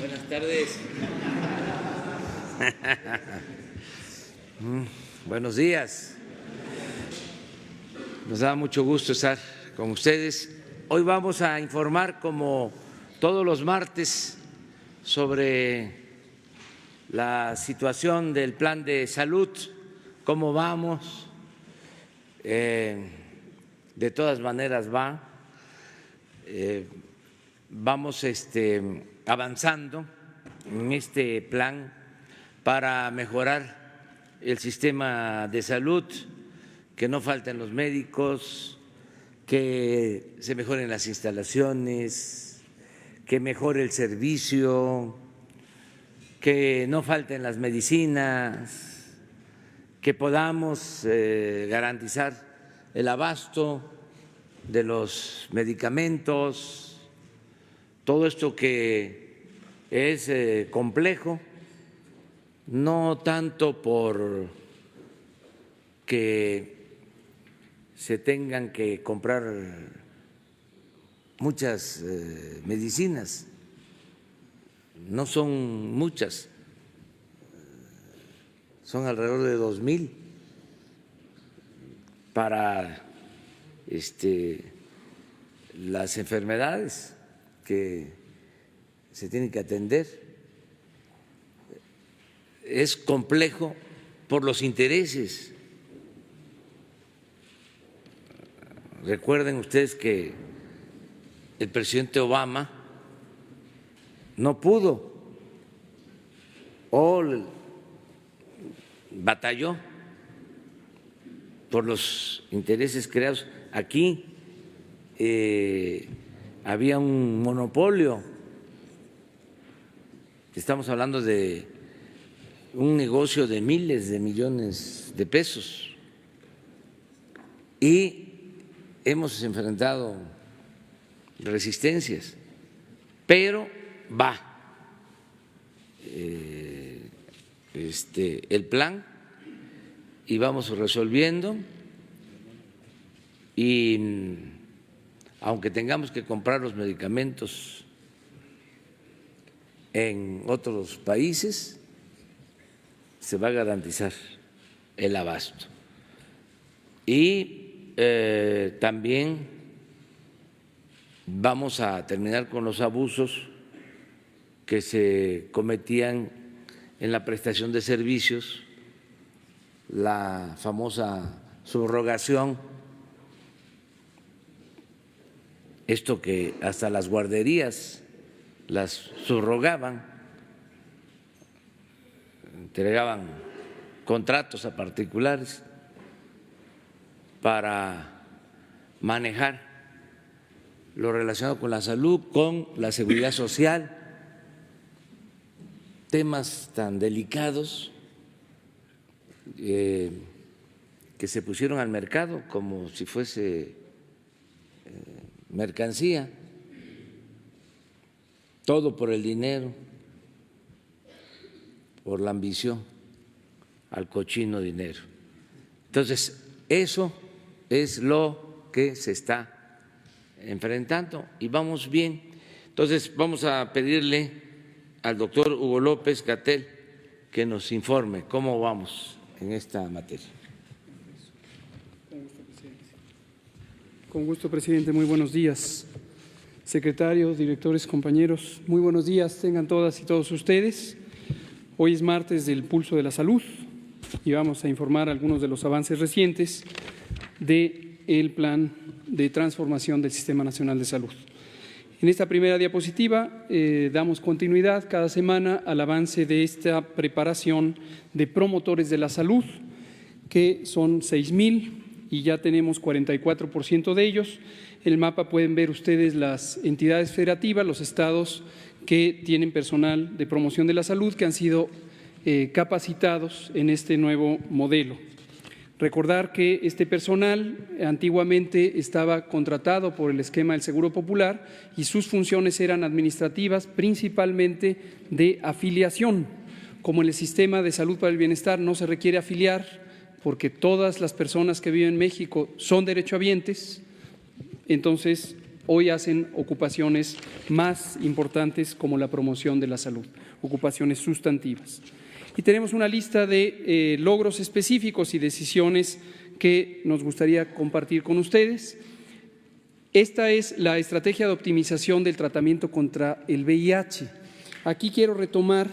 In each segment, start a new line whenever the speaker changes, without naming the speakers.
Buenas tardes. Buenos días. Nos da mucho gusto estar con ustedes. Hoy vamos a informar, como todos los martes, sobre la situación del plan de salud, cómo vamos. De todas maneras vamos avanzando en este plan para mejorar el sistema de salud, que no falten los médicos, que se mejoren las instalaciones, que mejore el servicio, que no falten las medicinas, que podamos garantizar el abasto de los medicamentos, todo esto que es complejo, no tanto por que se tengan que comprar muchas medicinas, no son muchas, son alrededor de 2,000 para las enfermedades que se tienen que atender. Es complejo por los intereses. Recuerden ustedes que el presidente Obama no pudo o batalló por los intereses creados. Aquí había un monopolio, estamos hablando de un negocio de miles de millones de pesos, y hemos enfrentado resistencias, pero va el plan y vamos resolviendo. Y aunque tengamos que comprar los medicamentos en otros países, se va a garantizar el abasto. Y también vamos a terminar con los abusos que se cometían en la prestación de servicios, la famosa subrogación. Esto que hasta las guarderías las subrogaban, entregaban contratos a particulares para manejar lo relacionado con la salud, con la seguridad social, temas tan delicados que se pusieron al mercado como si fuese mercancía, todo por el dinero, por la ambición al cochino dinero. Entonces, eso es lo que se está enfrentando y vamos bien. Entonces, vamos a pedirle al doctor Hugo López-Gatell que nos informe cómo vamos en esta materia.
Con gusto, presidente. Muy buenos días. Secretario, directores, compañeros, muy buenos días tengan todas y todos ustedes. Hoy es martes del Pulso de la Salud y vamos a informar algunos de los avances recientes del Plan de Transformación del Sistema Nacional de Salud. En esta primera diapositiva damos continuidad cada semana al avance de esta preparación de promotores de la salud, que son 6,000 y ya tenemos 44% de ellos. En el mapa pueden ver ustedes las entidades federativas, los estados que tienen personal de promoción de la salud que han sido capacitados en este nuevo modelo. Recordar que este personal antiguamente estaba contratado por el esquema del Seguro Popular y sus funciones eran administrativas, principalmente de afiliación. Como en el sistema de salud para el bienestar no se requiere afiliar, porque todas las personas que viven en México son derechohabientes, entonces hoy hacen ocupaciones más importantes como la promoción de la salud, ocupaciones sustantivas. Y tenemos una lista de logros específicos y decisiones que nos gustaría compartir con ustedes. Esta es la estrategia de optimización del tratamiento contra el VIH. Aquí quiero retomar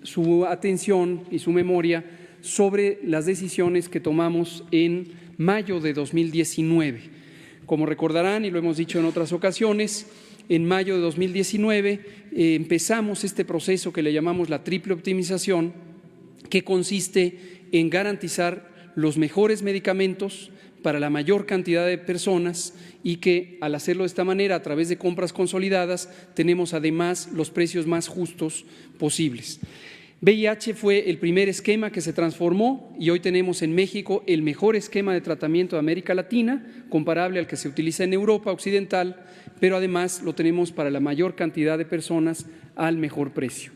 su atención y su memoria sobre las decisiones que tomamos en mayo de 2019. Como recordarán, y lo hemos dicho en otras ocasiones, en mayo de 2019 empezamos este proceso que le llamamos la triple optimización, que consiste en garantizar los mejores medicamentos para la mayor cantidad de personas y que al hacerlo de esta manera, a través de compras consolidadas, tenemos además los precios más justos posibles. VIH fue el primer esquema que se transformó y hoy tenemos en México el mejor esquema de tratamiento de América Latina, comparable al que se utiliza en Europa Occidental, pero además lo tenemos para la mayor cantidad de personas al mejor precio.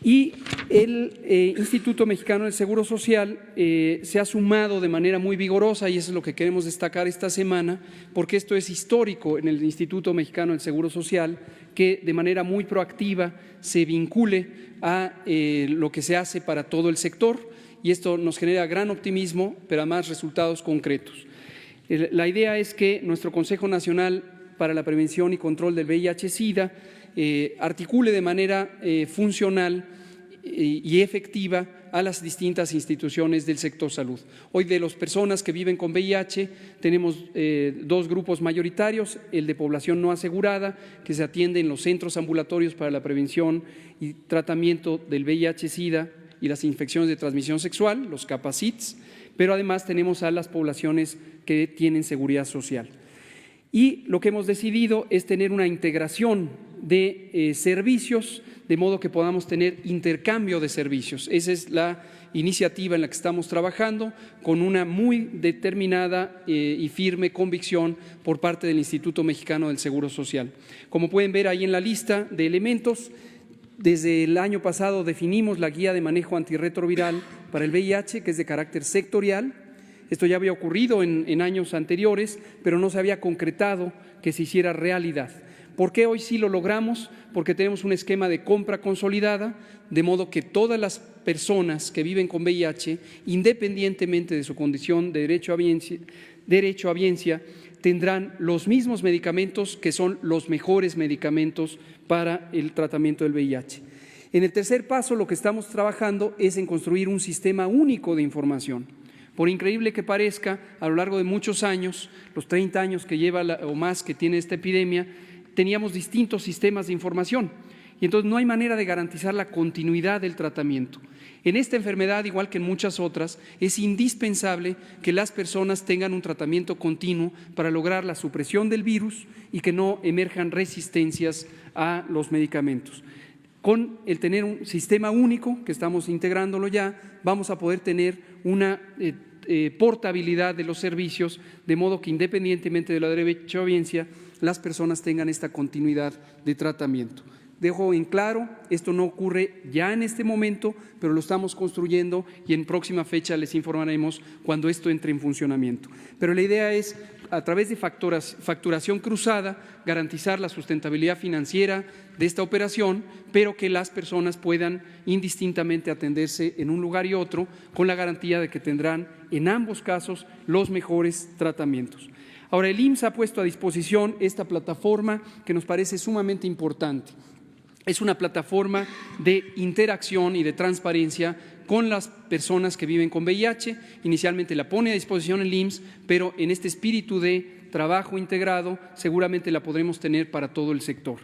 Y el Instituto Mexicano del Seguro Social se ha sumado de manera muy vigorosa, y eso es lo que queremos destacar esta semana, porque esto es histórico en el Instituto Mexicano del Seguro Social, que de manera muy proactiva se vincule a lo que se hace para todo el sector, y esto nos genera gran optimismo, pero además resultados concretos. La idea es que nuestro Consejo Nacional para la Prevención y Control del VIH-Sida articule de manera funcional y efectiva a las distintas instituciones del sector salud. Hoy, de las personas que viven con VIH, tenemos dos grupos mayoritarios: el de población no asegurada, que se atiende en los centros ambulatorios para la prevención y tratamiento del VIH-Sida y las infecciones de transmisión sexual, los CAPACITS, pero además tenemos a las poblaciones que tienen seguridad social. Y lo que hemos decidido es tener una integración de servicios, de modo que podamos tener intercambio de servicios. Esa es la iniciativa en la que estamos trabajando, con una muy determinada y firme convicción por parte del Instituto Mexicano del Seguro Social. Como pueden ver ahí en la lista de elementos, desde el año pasado definimos la guía de manejo antirretroviral para el VIH, que es de carácter sectorial. Esto ya había ocurrido en años anteriores, pero no se había concretado que se hiciera realidad. ¿Por qué hoy sí lo logramos? Porque tenemos un esquema de compra consolidada, de modo que todas las personas que viven con VIH, independientemente de su condición de derecho a biencia, tendrán los mismos medicamentos, que son los mejores medicamentos para el tratamiento del VIH. En el tercer paso, lo que estamos trabajando es en construir un sistema único de información. Por increíble que parezca, a lo largo de muchos años, los 30 años que lleva o más que tiene esta epidemia, teníamos distintos sistemas de información y entonces no hay manera de garantizar la continuidad del tratamiento. En esta enfermedad, igual que en muchas otras, es indispensable que las personas tengan un tratamiento continuo para lograr la supresión del virus y que no emerjan resistencias a los medicamentos. Con el tener un sistema único, que estamos integrándolo ya, vamos a poder tener una portabilidad de los servicios, de modo que independientemente de la derecho a biencia, las personas tengan esta continuidad de tratamiento. Dejo en claro, esto no ocurre ya en este momento, pero lo estamos construyendo y en próxima fecha les informaremos cuando esto entre en funcionamiento. Pero la idea es, a través de facturación cruzada, garantizar la sustentabilidad financiera de esta operación, pero que las personas puedan indistintamente atenderse en un lugar y otro, con la garantía de que tendrán en ambos casos los mejores tratamientos. Ahora, el IMSS ha puesto a disposición esta plataforma que nos parece sumamente importante. Es una plataforma de interacción y de transparencia con las personas que viven con VIH. Inicialmente la pone a disposición el IMSS, pero en este espíritu de trabajo integrado seguramente la podremos tener para todo el sector.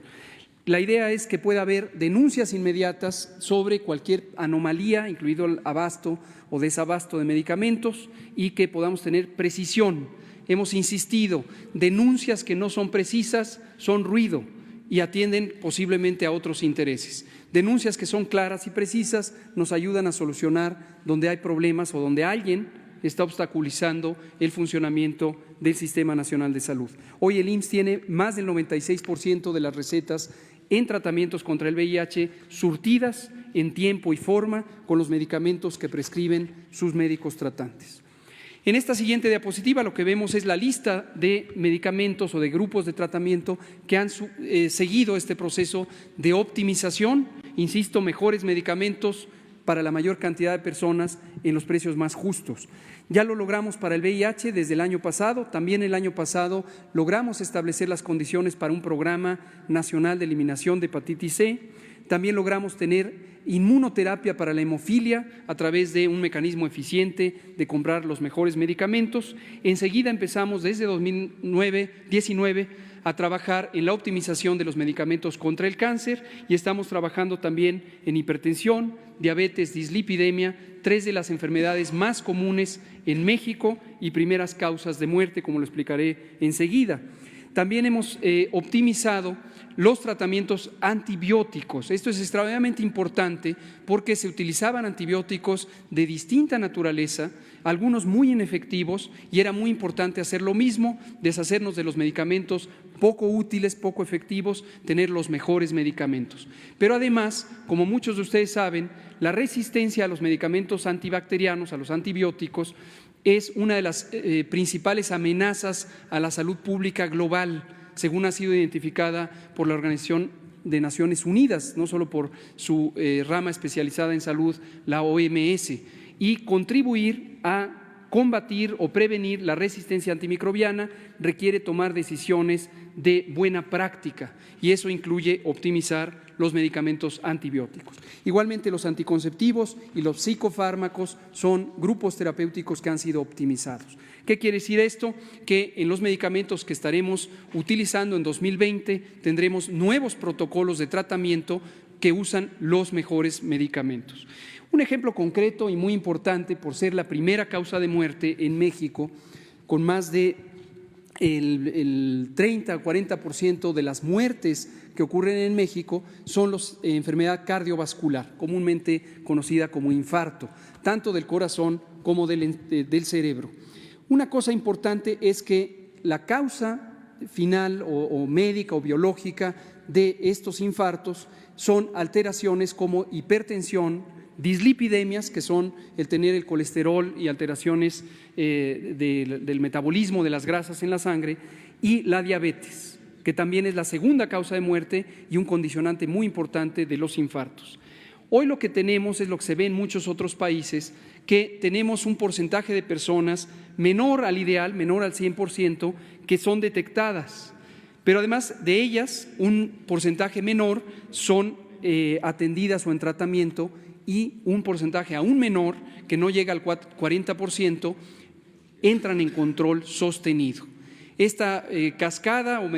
La idea es que pueda haber denuncias inmediatas sobre cualquier anomalía, incluido el abasto o desabasto de medicamentos, y que podamos tener precisión. Hemos insistido, denuncias que no son precisas son ruido y atienden posiblemente a otros intereses. Denuncias que son claras y precisas nos ayudan a solucionar donde hay problemas o donde alguien está obstaculizando el funcionamiento del Sistema Nacional de Salud. Hoy el IMSS tiene más del 96% de las recetas en tratamientos contra el VIH surtidas en tiempo y forma con los medicamentos que prescriben sus médicos tratantes. En esta siguiente diapositiva lo que vemos es la lista de medicamentos o de grupos de tratamiento que han seguido este proceso de optimización, insisto, mejores medicamentos para la mayor cantidad de personas en los precios más justos. Ya lo logramos para el VIH desde el año pasado, también el año pasado logramos establecer las condiciones para un programa nacional de eliminación de hepatitis C, también logramos tener inmunoterapia para la hemofilia a través de un mecanismo eficiente de comprar los mejores medicamentos. Enseguida empezamos desde 2019 a trabajar en la optimización de los medicamentos contra el cáncer y estamos trabajando también en hipertensión, diabetes, dislipidemia, 3 de las enfermedades más comunes en México y primeras causas de muerte, como lo explicaré enseguida. También hemos optimizado los tratamientos antibióticos. Esto es extremadamente importante porque se utilizaban antibióticos de distinta naturaleza, algunos muy inefectivos, y era muy importante hacer lo mismo, deshacernos de los medicamentos poco útiles, poco efectivos, tener los mejores medicamentos. Pero además, como muchos de ustedes saben, la resistencia a los medicamentos antibacterianos, a los antibióticos, es una de las principales amenazas a la salud pública global, según ha sido identificada por la Organización de Naciones Unidas, no solo por su rama especializada en salud, la OMS, y contribuir a combatir o prevenir la resistencia antimicrobiana requiere tomar decisiones de buena práctica y eso incluye optimizar los medicamentos antibióticos. Igualmente los anticonceptivos y los psicofármacos son grupos terapéuticos que han sido optimizados. ¿Qué quiere decir esto? Que en los medicamentos que estaremos utilizando en 2020 tendremos nuevos protocolos de tratamiento que usan los mejores medicamentos. Un ejemplo concreto y muy importante por ser la primera causa de muerte en México, con más de el 30 o 40% de las muertes que ocurren en México son las enfermedad cardiovascular, comúnmente conocida como infarto, tanto del corazón como del cerebro. Una cosa importante es que la causa final o médica o biológica de estos infartos son alteraciones como hipertensión, dislipidemias, que son el tener el colesterol y alteraciones del metabolismo de las grasas en la sangre, y la diabetes, que también es la segunda causa de muerte y un condicionante muy importante de los infartos. Hoy lo que tenemos es lo que se ve en muchos otros países, que tenemos un porcentaje de personas menor al ideal, menor al 100%, que son detectadas, pero además de ellas un porcentaje menor son atendidas o en tratamiento y un porcentaje aún menor, que no llega al 40%, entran en control sostenido. Esta cascada o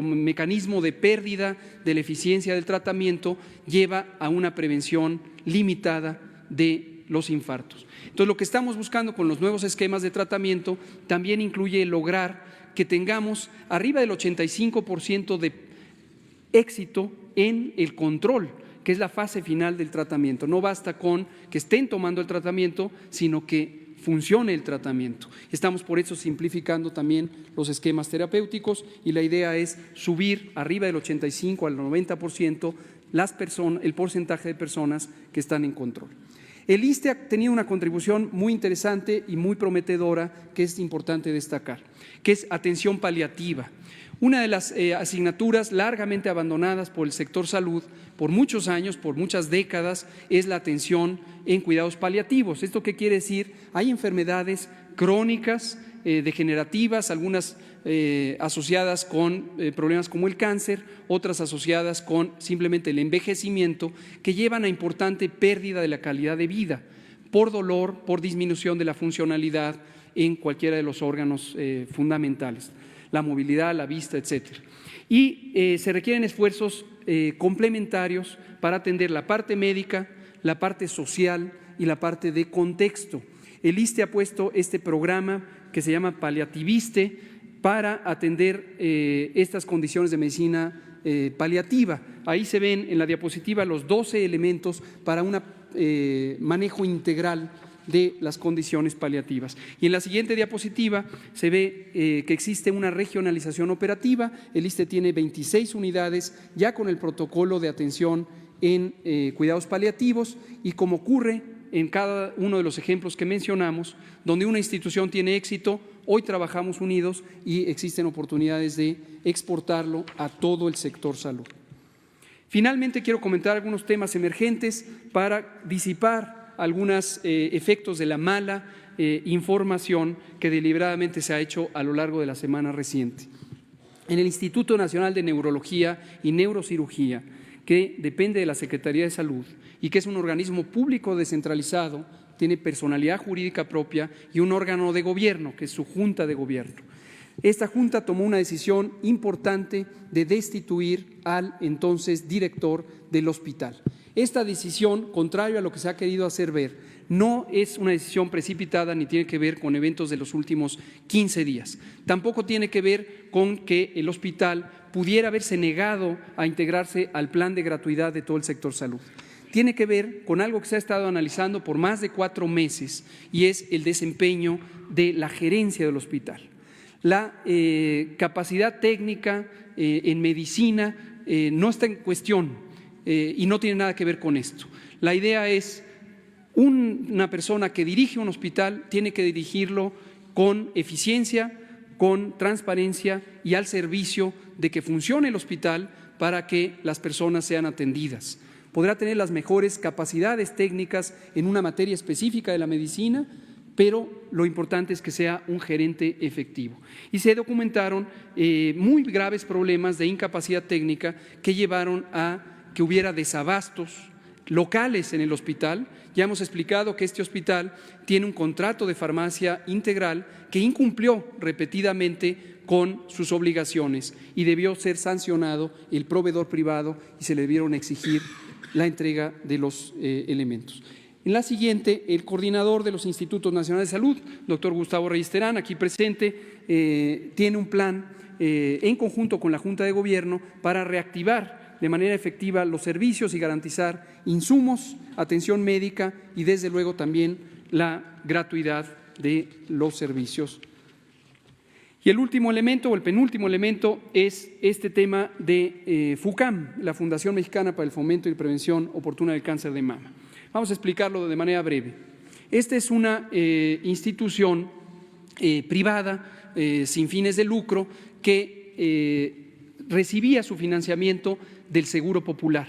mecanismo de pérdida de la eficiencia del tratamiento lleva a una prevención limitada de los infartos. Entonces, lo que estamos buscando con los nuevos esquemas de tratamiento también incluye lograr que tengamos arriba del 85% de éxito en el control, que es la fase final del tratamiento. No basta con que estén tomando el tratamiento, sino que funcione el tratamiento. Estamos por eso simplificando también los esquemas terapéuticos y la idea es subir arriba del 85 al 90% el porcentaje de personas que están en control. El ISSSTE ha tenido una contribución muy interesante y muy prometedora que es importante destacar, que es atención paliativa. Una de las asignaturas largamente abandonadas por el sector salud por muchos años, por muchas décadas, es la atención en cuidados paliativos. ¿Esto qué quiere decir? Hay enfermedades crónicas, degenerativas, algunas asociadas con problemas como el cáncer, otras asociadas con simplemente el envejecimiento, que llevan a importante pérdida de la calidad de vida por dolor, por disminución de la funcionalidad en cualquiera de los órganos fundamentales, la movilidad, la vista, etcétera. Y se requieren esfuerzos complementarios para atender la parte médica, la parte social y la parte de contexto. El ISSSTE ha puesto este programa que se llama Paliativiste para atender estas condiciones de medicina paliativa. Ahí se ven en la diapositiva los 12 elementos para un manejo integral de las condiciones paliativas. Y en la siguiente diapositiva se ve que existe una regionalización operativa. El ISSSTE tiene 26 unidades ya con el protocolo de atención en cuidados paliativos y como ocurre en cada uno de los ejemplos que mencionamos, donde una institución tiene éxito, hoy trabajamos unidos y existen oportunidades de exportarlo a todo el sector salud. Finalmente, quiero comentar algunos temas emergentes para disipar algunos efectos de la mala información que deliberadamente se ha hecho a lo largo de la semana reciente. En el Instituto Nacional de Neurología y Neurocirugía, que depende de la Secretaría de Salud y que es un organismo público descentralizado, tiene personalidad jurídica propia y un órgano de gobierno, que es su Junta de Gobierno. Esta Junta tomó una decisión importante de destituir al entonces director del hospital. Esta decisión, contrario a lo que se ha querido hacer ver, no es una decisión precipitada ni tiene que ver con eventos de los últimos 15 días. Tampoco tiene que ver con que el hospital pudiera haberse negado a integrarse al plan de gratuidad de todo el sector salud. Tiene que ver con algo que se ha estado analizando por más de 4 meses y es el desempeño de la gerencia del hospital. La capacidad técnica en medicina no está en cuestión y no tiene nada que ver con esto. La idea es una persona que dirige un hospital tiene que dirigirlo con eficiencia, con transparencia y al servicio de que funcione el hospital para que las personas sean atendidas. Podrá tener las mejores capacidades técnicas en una materia específica de la medicina, pero lo importante es que sea un gerente efectivo. Y se documentaron muy graves problemas de incapacidad técnica que llevaron a que hubiera desabastos locales en el hospital. Ya hemos explicado que este hospital tiene un contrato de farmacia integral que incumplió repetidamente con sus obligaciones y debió ser sancionado el proveedor privado y se le debieron exigir la entrega de los elementos. En la siguiente, el coordinador de los Institutos Nacionales de Salud, doctor Gustavo Reyes Terán, aquí presente, tiene un plan en conjunto con la Junta de Gobierno para reactivar de manera efectiva los servicios y garantizar insumos, atención médica y desde luego también la gratuidad de los servicios. Y el último elemento o el penúltimo elemento es este tema de FUCAM, la Fundación Mexicana para el Fomento y Prevención Oportuna del Cáncer de Mama. Vamos a explicarlo de manera breve. Esta es una institución privada sin fines de lucro que recibía su financiamiento del Seguro Popular,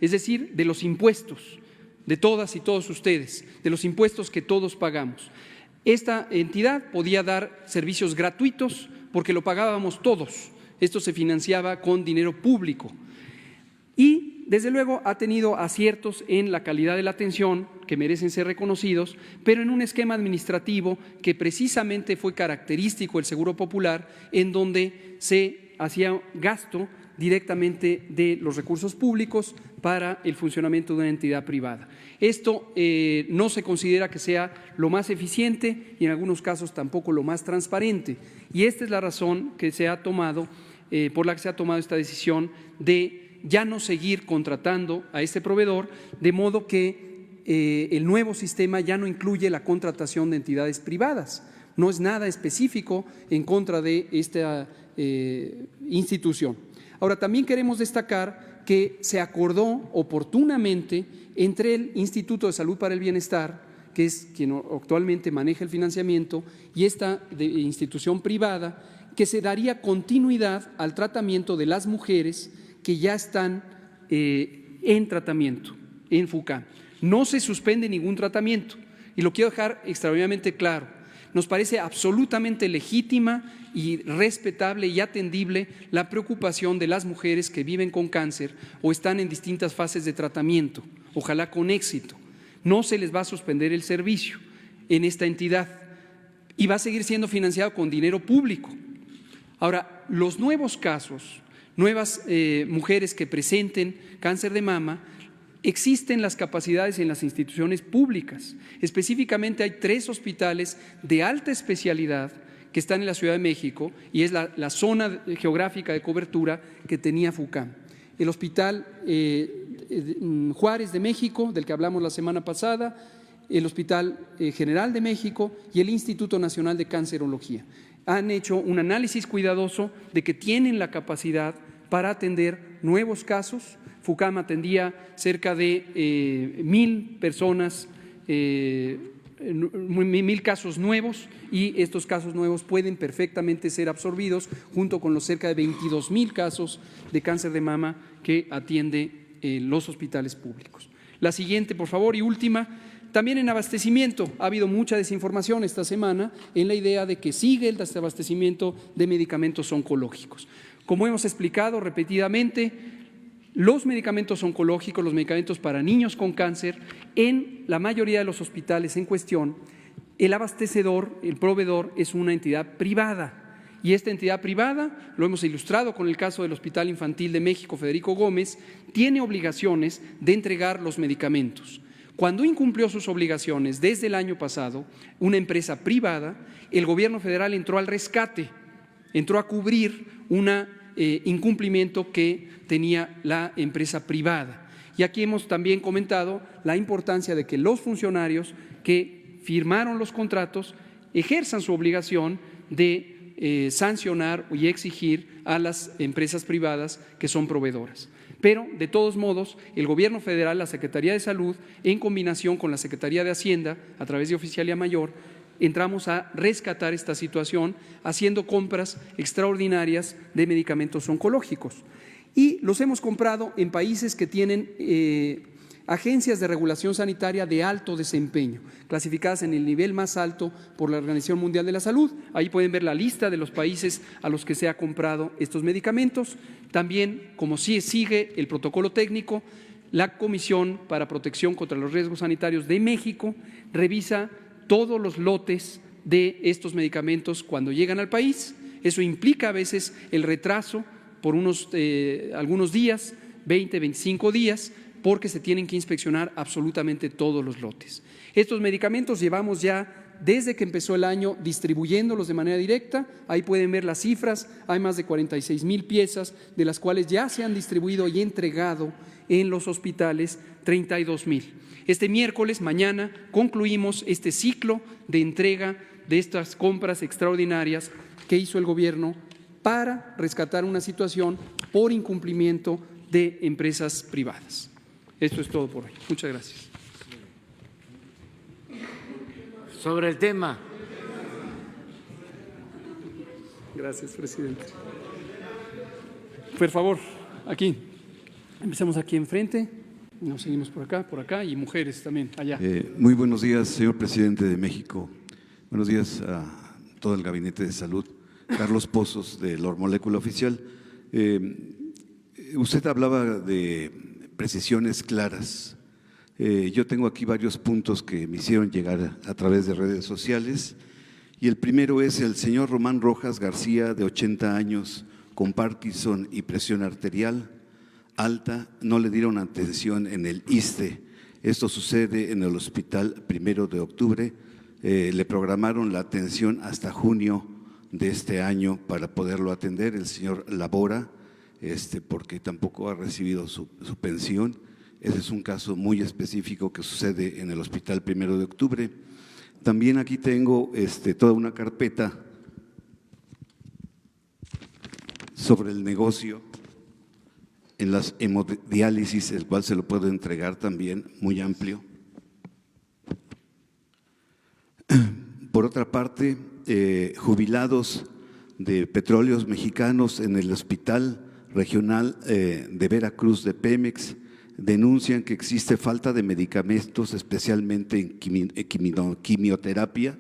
es decir, de los impuestos de todas y todos ustedes, de los impuestos que todos pagamos. Esta entidad podía dar servicios gratuitos porque lo pagábamos todos. Esto se financiaba con dinero público. Y, desde luego, ha tenido aciertos en la calidad de la atención, que merecen ser reconocidos, pero en un esquema administrativo que precisamente fue característico del Seguro Popular, en donde se hacía gasto directamente de los recursos públicos para el funcionamiento de una entidad privada. Esto no se considera que sea lo más eficiente y en algunos casos tampoco lo más transparente. Y esta es la razón que se ha tomado, por la que se ha tomado esta decisión de ya no seguir contratando a este proveedor, de modo que el nuevo sistema ya no incluye la contratación de entidades privadas. No es nada específico en contra de esta institución. Ahora, también queremos destacar que se acordó oportunamente entre el Instituto de Salud para el Bienestar, que es quien actualmente maneja el financiamiento, y esta institución privada, que se daría continuidad al tratamiento de las mujeres que ya están en tratamiento, en FUCAM. No se suspende ningún tratamiento y lo quiero dejar extraordinariamente claro. Nos parece absolutamente legítima y respetable y atendible la preocupación de las mujeres que viven con cáncer o están en distintas fases de tratamiento, ojalá con éxito. No se les va a suspender el servicio en esta entidad y va a seguir siendo financiado con dinero público. Ahora, los nuevos casos, nuevas mujeres que presenten cáncer de mama, existen las capacidades en las instituciones públicas. Específicamente hay 3 hospitales de alta especialidad que están en la Ciudad de México y es la zona geográfica de cobertura que tenía FUCAM. El Hospital Juárez de México, del que hablamos la semana pasada, el Hospital General de México y el Instituto Nacional de Cancerología. Han hecho un análisis cuidadoso de que tienen la capacidad para atender nuevos casos. FUCAM atendía cerca de 1,000 personas 1,000 casos nuevos, y estos casos nuevos pueden perfectamente ser absorbidos junto con los cerca de 22,000 casos de cáncer de mama que atiende los hospitales públicos. La siguiente, por favor, y última. También en abastecimiento ha habido mucha desinformación esta semana en la idea de que sigue el desabastecimiento de medicamentos oncológicos. Como hemos explicado repetidamente, los medicamentos oncológicos, los medicamentos para niños con cáncer, en la mayoría de los hospitales en cuestión, el abastecedor, el proveedor, es una entidad privada. Y esta entidad privada, lo hemos ilustrado con el caso del Hospital Infantil de México, Federico Gómez, tiene obligaciones de entregar los medicamentos. Cuando incumplió sus obligaciones desde el año pasado, una empresa privada, el gobierno federal entró al rescate, entró a cubrir un incumplimiento que tenía la empresa privada. Y aquí hemos también comentado la importancia de que los funcionarios que firmaron los contratos ejerzan su obligación de sancionar y exigir a las empresas privadas que son proveedoras. Pero, de todos modos, el Gobierno federal, la Secretaría de Salud, en combinación con la Secretaría de Hacienda, a través de Oficialía Mayor, entramos a rescatar esta situación haciendo compras extraordinarias de medicamentos oncológicos. Y los hemos comprado en países que tienen agencias de regulación sanitaria de alto desempeño, clasificadas en el nivel más alto por la Organización Mundial de la Salud. Ahí pueden ver la lista de los países a los que se ha comprado estos medicamentos. También, como sí sigue el protocolo técnico, la Comisión para Protección contra los Riesgos Sanitarios de México revisa todos los lotes de estos medicamentos cuando llegan al país. Eso implica a veces el retraso por algunos días, 20, 25 días, porque se tienen que inspeccionar absolutamente todos los lotes. Estos medicamentos llevamos ya desde que empezó el año distribuyéndolos de manera directa. Ahí pueden ver las cifras, hay más de 46,000 piezas, de las cuales ya se han distribuido y entregado en los hospitales 32,000. Este miércoles, mañana, concluimos este ciclo de entrega de estas compras extraordinarias que hizo el gobierno para rescatar una situación por incumplimiento de empresas privadas. Esto es todo por hoy. Muchas gracias.
Sobre el tema.
Gracias, presidente. Por favor, aquí. Empecemos aquí enfrente. Nos seguimos por acá y mujeres también, allá.
Muy buenos días, señor presidente de México. Buenos días a todo el Gabinete de Salud. Carlos Pozos, de la Molécula Oficial. Usted hablaba de precisiones claras. Yo tengo aquí varios puntos que me hicieron llegar a través de redes sociales, y el primero es el señor Román Rojas García, de 80 años, con Parkinson y presión arterial alta, no le dieron atención en el ISSSTE. Esto sucede en el Hospital 1 de Octubre, le programaron la atención hasta junio de este año para poderlo atender. El señor labora, porque tampoco ha recibido su pensión. Ese es un caso muy específico que sucede en el Hospital 1 de Octubre. También aquí tengo toda una carpeta sobre el negocio en las hemodiálisis, el cual se lo puedo entregar también, muy amplio. Por otra parte, jubilados de Petróleos Mexicanos en el Hospital Regional de Veracruz de Pemex denuncian que existe falta de medicamentos, especialmente en quimioterapia.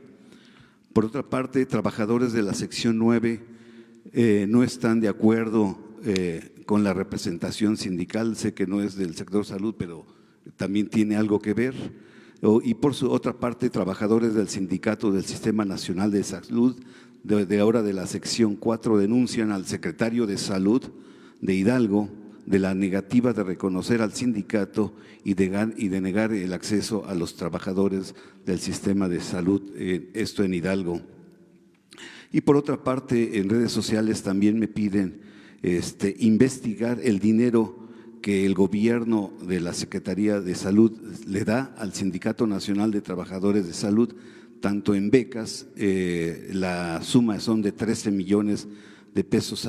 Por otra parte, trabajadores de la sección 9 no están de acuerdo con la representación sindical. Sé que no es del sector salud, pero también tiene algo que ver. Y por su otra parte, trabajadores del Sindicato del Sistema Nacional de Salud, de ahora de la sección 4, denuncian al secretario de Salud de Hidalgo de la negativa de reconocer al sindicato y de negar el acceso a los trabajadores del sistema de salud, esto en Hidalgo. Y por otra parte, en redes sociales también me piden investigar el dinero que el gobierno de la Secretaría de Salud le da al Sindicato Nacional de Trabajadores de Salud, tanto en becas, la suma son de 13 millones de pesos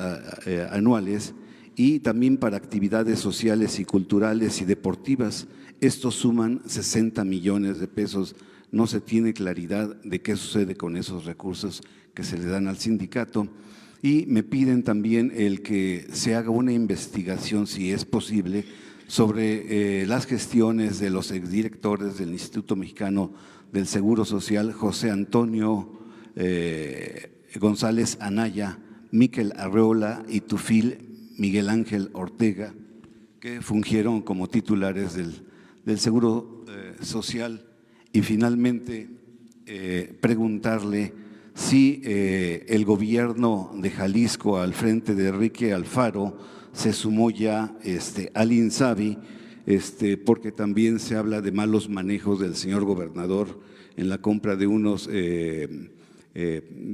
anuales, y también para actividades sociales y culturales y deportivas. Estos suman 60 millones de pesos. No se tiene claridad de qué sucede con esos recursos que se le dan al sindicato. Y me piden también el que se haga una investigación, si es posible, sobre las gestiones de los exdirectores del Instituto Mexicano del Seguro Social, José Antonio González Anaya, Miquel Arreola y Tufil Miguel Ángel Ortega, que fungieron como titulares del Seguro Social. Y finalmente preguntarle si el gobierno de Jalisco, al frente de Enrique Alfaro, se sumó ya al INSABI, porque también se habla de malos manejos del señor gobernador en la compra de unos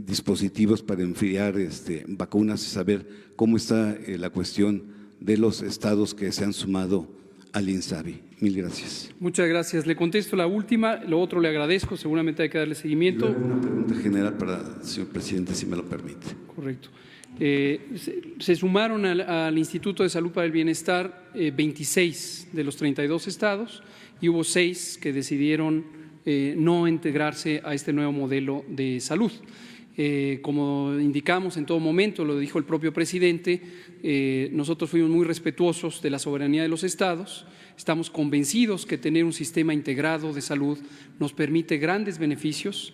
dispositivos para enfriar vacunas, y saber cómo está la cuestión de los estados que se han sumado al INSABI. Mil gracias.
Muchas gracias. Le contesto la última, lo otro le agradezco, seguramente hay que darle seguimiento.
Una pregunta general para el señor presidente, si me lo permite.
Correcto. Se sumaron al Instituto de Salud para el Bienestar 26 de los 32 estados y hubo 6 que decidieron no integrarse a este nuevo modelo de salud. Como indicamos en todo momento, lo dijo el propio presidente, nosotros fuimos muy respetuosos de la soberanía de los estados. Estamos convencidos que tener un sistema integrado de salud nos permite grandes beneficios,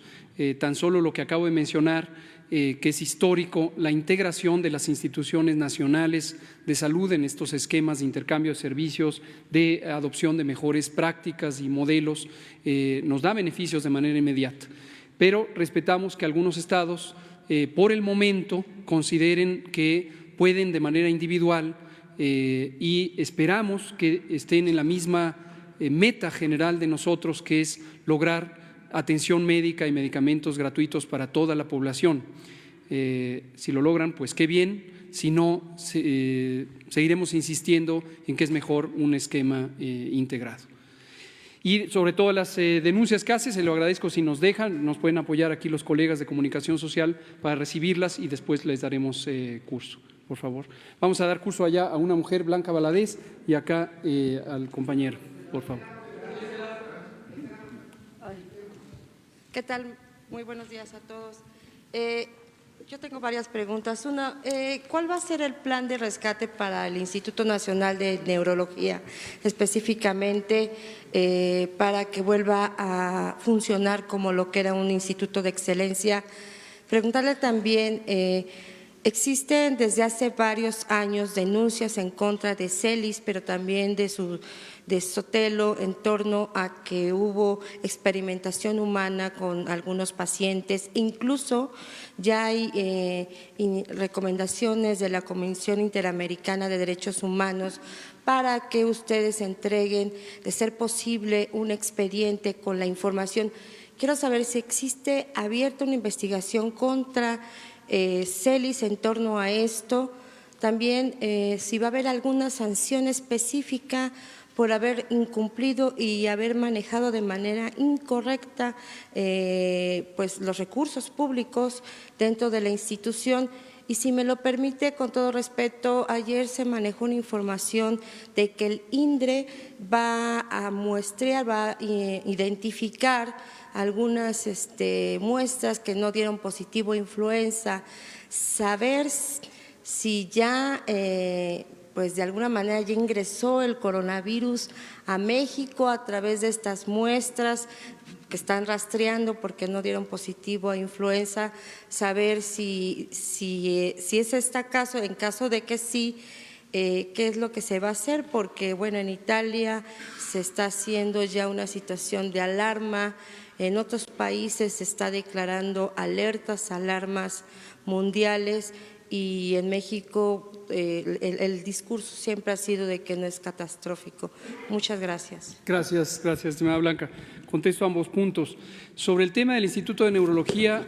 tan solo lo que acabo de mencionar, que es histórico, la integración de las instituciones nacionales de salud en estos esquemas de intercambio de servicios, de adopción de mejores prácticas y modelos, nos da beneficios de manera inmediata. Pero respetamos que algunos estados, por el momento, consideren que pueden de manera individual y esperamos que estén en la misma meta general de nosotros, que es lograr atención médica y medicamentos gratuitos para toda la población. Si lo logran, pues qué bien, si no, seguiremos insistiendo en que es mejor un esquema integrado. Y sobre todo las denuncias que hace, se lo agradezco si nos dejan, nos pueden apoyar aquí los colegas de comunicación social para recibirlas y después les daremos curso, por favor. Vamos a dar curso allá a una mujer, Blanca Valadez, y acá al compañero, por favor.
¿Qué tal? Muy buenos días a todos. Yo tengo varias preguntas. Una, ¿cuál va a ser el plan de rescate para el Instituto Nacional de Neurología, específicamente para que vuelva a funcionar como lo que era un instituto de excelencia? Preguntarle también, existen desde hace varios años denuncias en contra de Celis, pero también de Sotelo en torno a que hubo experimentación humana con algunos pacientes. Incluso ya hay recomendaciones de la Comisión Interamericana de Derechos Humanos para que ustedes entreguen, de ser posible, un expediente con la información. Quiero saber si existe abierta una investigación contra Celis en torno a esto. También si va a haber alguna sanción específica por haber incumplido y haber manejado de manera incorrecta pues los recursos públicos dentro de la institución. Y si me lo permite, con todo respeto, ayer se manejó una información de que el INDRE va a muestrear, va a identificar algunas muestras que no dieron positivo a influenza. Saber si ya pues de alguna manera ya ingresó el coronavirus a México a través de estas muestras que están rastreando porque no dieron positivo a influenza, saber si es este caso, en caso de que sí, qué es lo que se va a hacer, porque bueno, en Italia se está haciendo ya una situación de alarma, en otros países se está declarando alarmas mundiales, y en México el discurso siempre ha sido de que no es catastrófico. Muchas gracias.
Gracias, estimada Blanca. Contesto ambos puntos. Sobre el tema del Instituto de Neurología,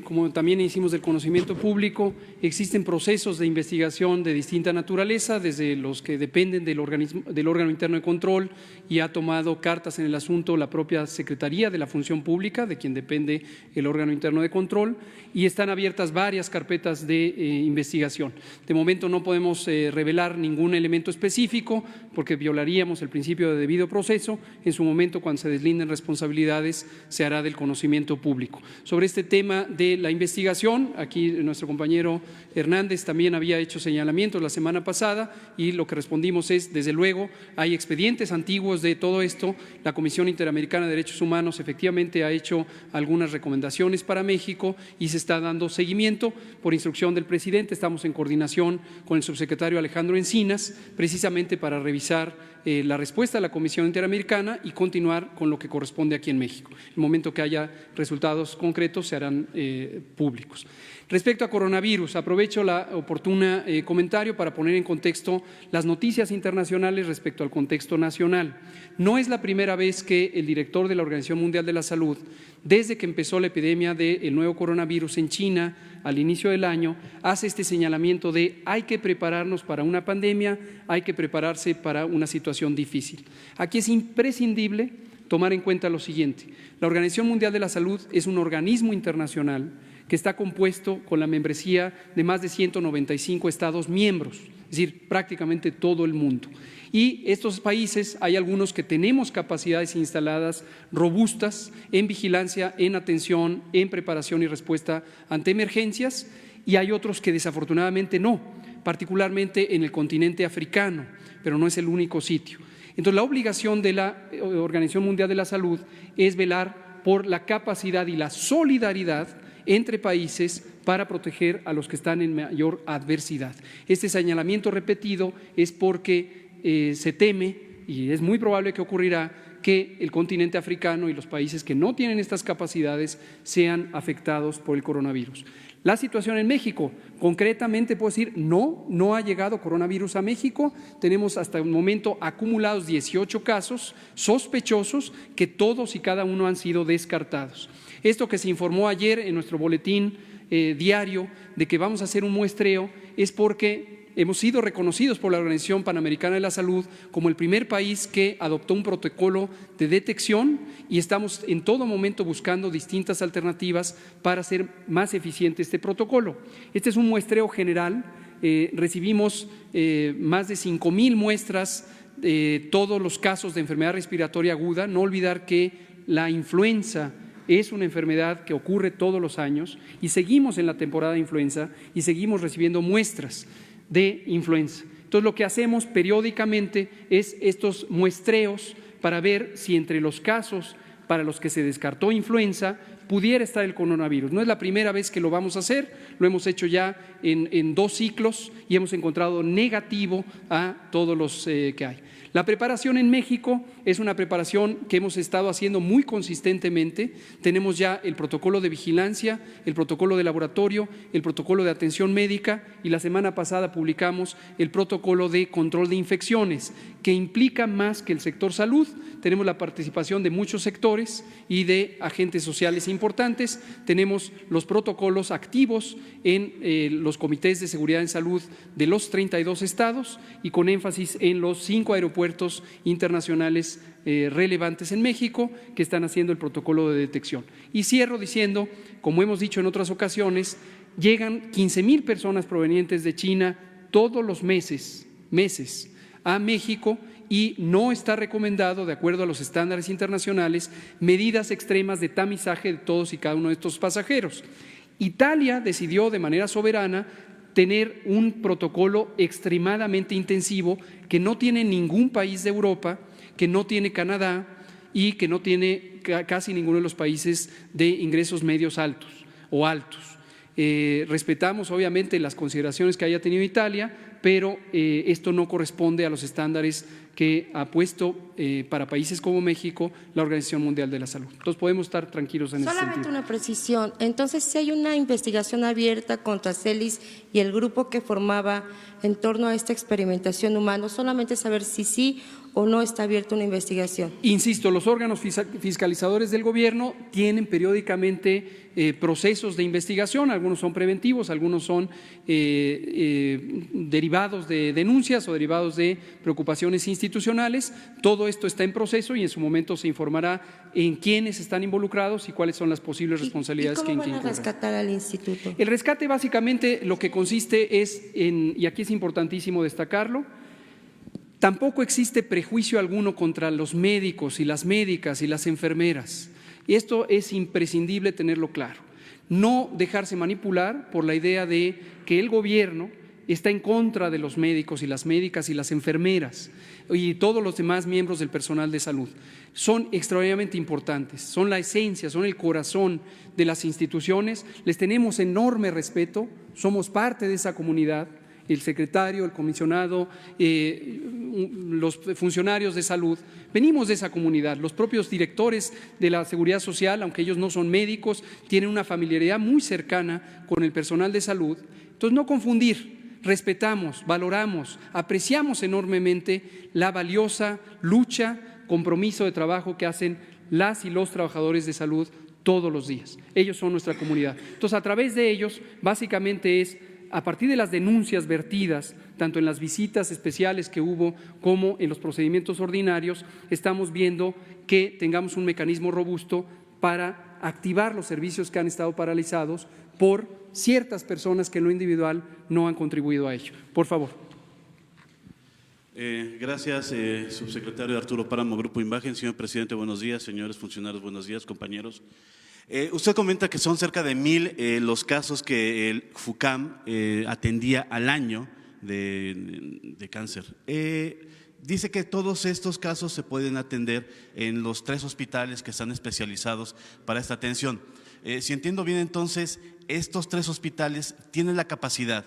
como también hicimos del conocimiento público, existen procesos de investigación de distinta naturaleza, desde los que dependen del órgano interno de control, y ha tomado cartas en el asunto la propia Secretaría de la Función Pública, de quien depende el órgano interno de control, y están abiertas varias carpetas de investigación. De momento momento no podemos revelar ningún elemento específico porque violaríamos el principio de debido proceso. En su momento, cuando se deslinden responsabilidades, se hará del conocimiento público. Sobre este tema de la investigación, aquí nuestro compañero Hernández también había hecho señalamientos la semana pasada y lo que respondimos es, desde luego, hay expedientes antiguos de todo esto. La Comisión Interamericana de Derechos Humanos efectivamente ha hecho algunas recomendaciones para México y se está dando seguimiento por instrucción del presidente. Estamos en coordinación con el subsecretario Alejandro Encinas, precisamente para revisar la respuesta de la Comisión Interamericana y continuar con lo que corresponde aquí en México. En el momento que haya resultados concretos se harán públicos. Respecto a coronavirus, aprovecho la oportuna comentario para poner en contexto las noticias internacionales respecto al contexto nacional. No es la primera vez que el director de la Organización Mundial de la Salud, desde que empezó la epidemia del nuevo coronavirus en China al inicio del año, hace este señalamiento de hay que prepararnos para una pandemia, hay que prepararse para una situación difícil. Aquí es imprescindible tomar en cuenta lo siguiente: la Organización Mundial de la Salud es un organismo internacional que está compuesto con la membresía de más de 195 Estados miembros, es decir, prácticamente todo el mundo. Y estos países, hay algunos que tenemos capacidades instaladas robustas en vigilancia, en atención, en preparación y respuesta ante emergencias, y hay otros que desafortunadamente no, particularmente en el continente africano, pero no es el único sitio. Entonces, la obligación de la Organización Mundial de la Salud es velar por la capacidad y la solidaridad entre países para proteger a los que están en mayor adversidad. Este señalamiento repetido es porque se teme, y es muy probable que ocurrirá, que el continente africano y los países que no tienen estas capacidades sean afectados por el coronavirus. La situación en México, concretamente puedo decir, no ha llegado coronavirus a México. Tenemos hasta el momento acumulados 18 casos sospechosos que todos y cada uno han sido descartados. Esto que se informó ayer en nuestro boletín diario de que vamos a hacer un muestreo es porque hemos sido reconocidos por la Organización Panamericana de la Salud como el primer país que adoptó un protocolo de detección y estamos en todo momento buscando distintas alternativas para hacer más eficiente este protocolo. Este es un muestreo general, recibimos más de 5,000 muestras de todos los casos de enfermedad respiratoria aguda. No olvidar que la influenza es una enfermedad que ocurre todos los años y seguimos en la temporada de influenza y seguimos recibiendo muestras de influenza. Entonces, lo que hacemos periódicamente es estos muestreos para ver si entre los casos para los que se descartó influenza pudiera estar el coronavirus. No es la primera vez que lo vamos a hacer, lo hemos hecho ya en 2 ciclos y hemos encontrado negativo a todos los que hay. La preparación en México es una preparación que hemos estado haciendo muy consistentemente. Tenemos ya el protocolo de vigilancia, el protocolo de laboratorio, el protocolo de atención médica y la semana pasada publicamos el protocolo de control de infecciones, que implica más que el sector salud. Tenemos la participación de muchos sectores y de agentes sociales importantes. Tenemos los protocolos activos en los comités de seguridad en salud de los 32 estados y con énfasis en los 5 aeropuertos internacionales relevantes en México que están haciendo el protocolo de detección. Y cierro diciendo, como hemos dicho en otras ocasiones, llegan 15,000 personas provenientes de China todos los meses a México y no está recomendado, de acuerdo a los estándares internacionales, medidas extremas de tamizaje de todos y cada uno de estos pasajeros. Italia decidió de manera soberana tener un protocolo extremadamente intensivo que no tiene ningún país de Europa, que no tiene Canadá y que no tiene casi ninguno de los países de ingresos medios altos o altos. Respetamos obviamente las consideraciones que haya tenido Italia, pero esto no corresponde a los estándares que ha puesto para países como México la Organización Mundial de la Salud. Entonces podemos estar tranquilos en ese sentido.
Solamente una precisión. Entonces, si hay una investigación abierta contra Celis y el grupo que formaba en torno a esta experimentación humana, solamente saber si sí o no está abierta una investigación?
Insisto, los órganos fiscalizadores del gobierno tienen periódicamente procesos de investigación, algunos son preventivos, algunos son derivados de denuncias o derivados de preocupaciones institucionales. Todo esto está en proceso y en su momento se informará en quiénes están involucrados y cuáles son las posibles responsabilidades que incurren.
¿Y cómo van a rescatar al instituto?
El rescate básicamente lo que consiste es y aquí es importantísimo destacarlo, tampoco existe prejuicio alguno contra los médicos y las médicas y las enfermeras. Y esto es imprescindible tenerlo claro. No dejarse manipular por la idea de que el gobierno está en contra de los médicos y las médicas y las enfermeras y todos los demás miembros del personal de salud. Son extraordinariamente importantes, son la esencia, son el corazón de las instituciones. Les tenemos enorme respeto, somos parte de esa comunidad. El secretario, el comisionado, los funcionarios de salud, venimos de esa comunidad. Los propios directores de la Seguridad Social, aunque ellos no son médicos, tienen una familiaridad muy cercana con el personal de salud. Entonces, no confundir, respetamos, valoramos, apreciamos enormemente la valiosa lucha, compromiso de trabajo que hacen las y los trabajadores de salud todos los días. Ellos son nuestra comunidad. Entonces, a través de ellos, básicamente es a partir de las denuncias vertidas, tanto en las visitas especiales que hubo como en los procedimientos ordinarios, estamos viendo que tengamos un mecanismo robusto para activar los servicios que han estado paralizados por ciertas personas que en lo individual no han contribuido a ello. Por favor.
Gracias, subsecretario Arturo Páramo, Grupo Imagen. Señor presidente, buenos días. Señores funcionarios, buenos días, compañeros. Usted comenta que son cerca de 1,000 los casos que el FUCAM atendía al año de cáncer. Dice que todos estos casos se pueden atender en los 3 hospitales que están especializados para esta atención. Si entiendo bien, entonces, estos 3 hospitales tienen la capacidad,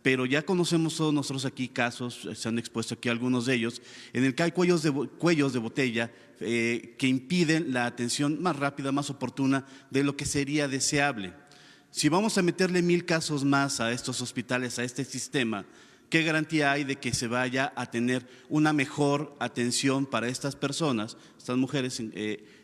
pero ya conocemos todos nosotros aquí casos, se han expuesto aquí algunos de ellos, en el que hay cuellos de botella que impiden la atención más rápida, más oportuna de lo que sería deseable. Si vamos a meterle 1,000 casos más a estos hospitales, a este sistema, ¿qué garantía hay de que se vaya a tener una mejor atención para estas personas, estas mujeres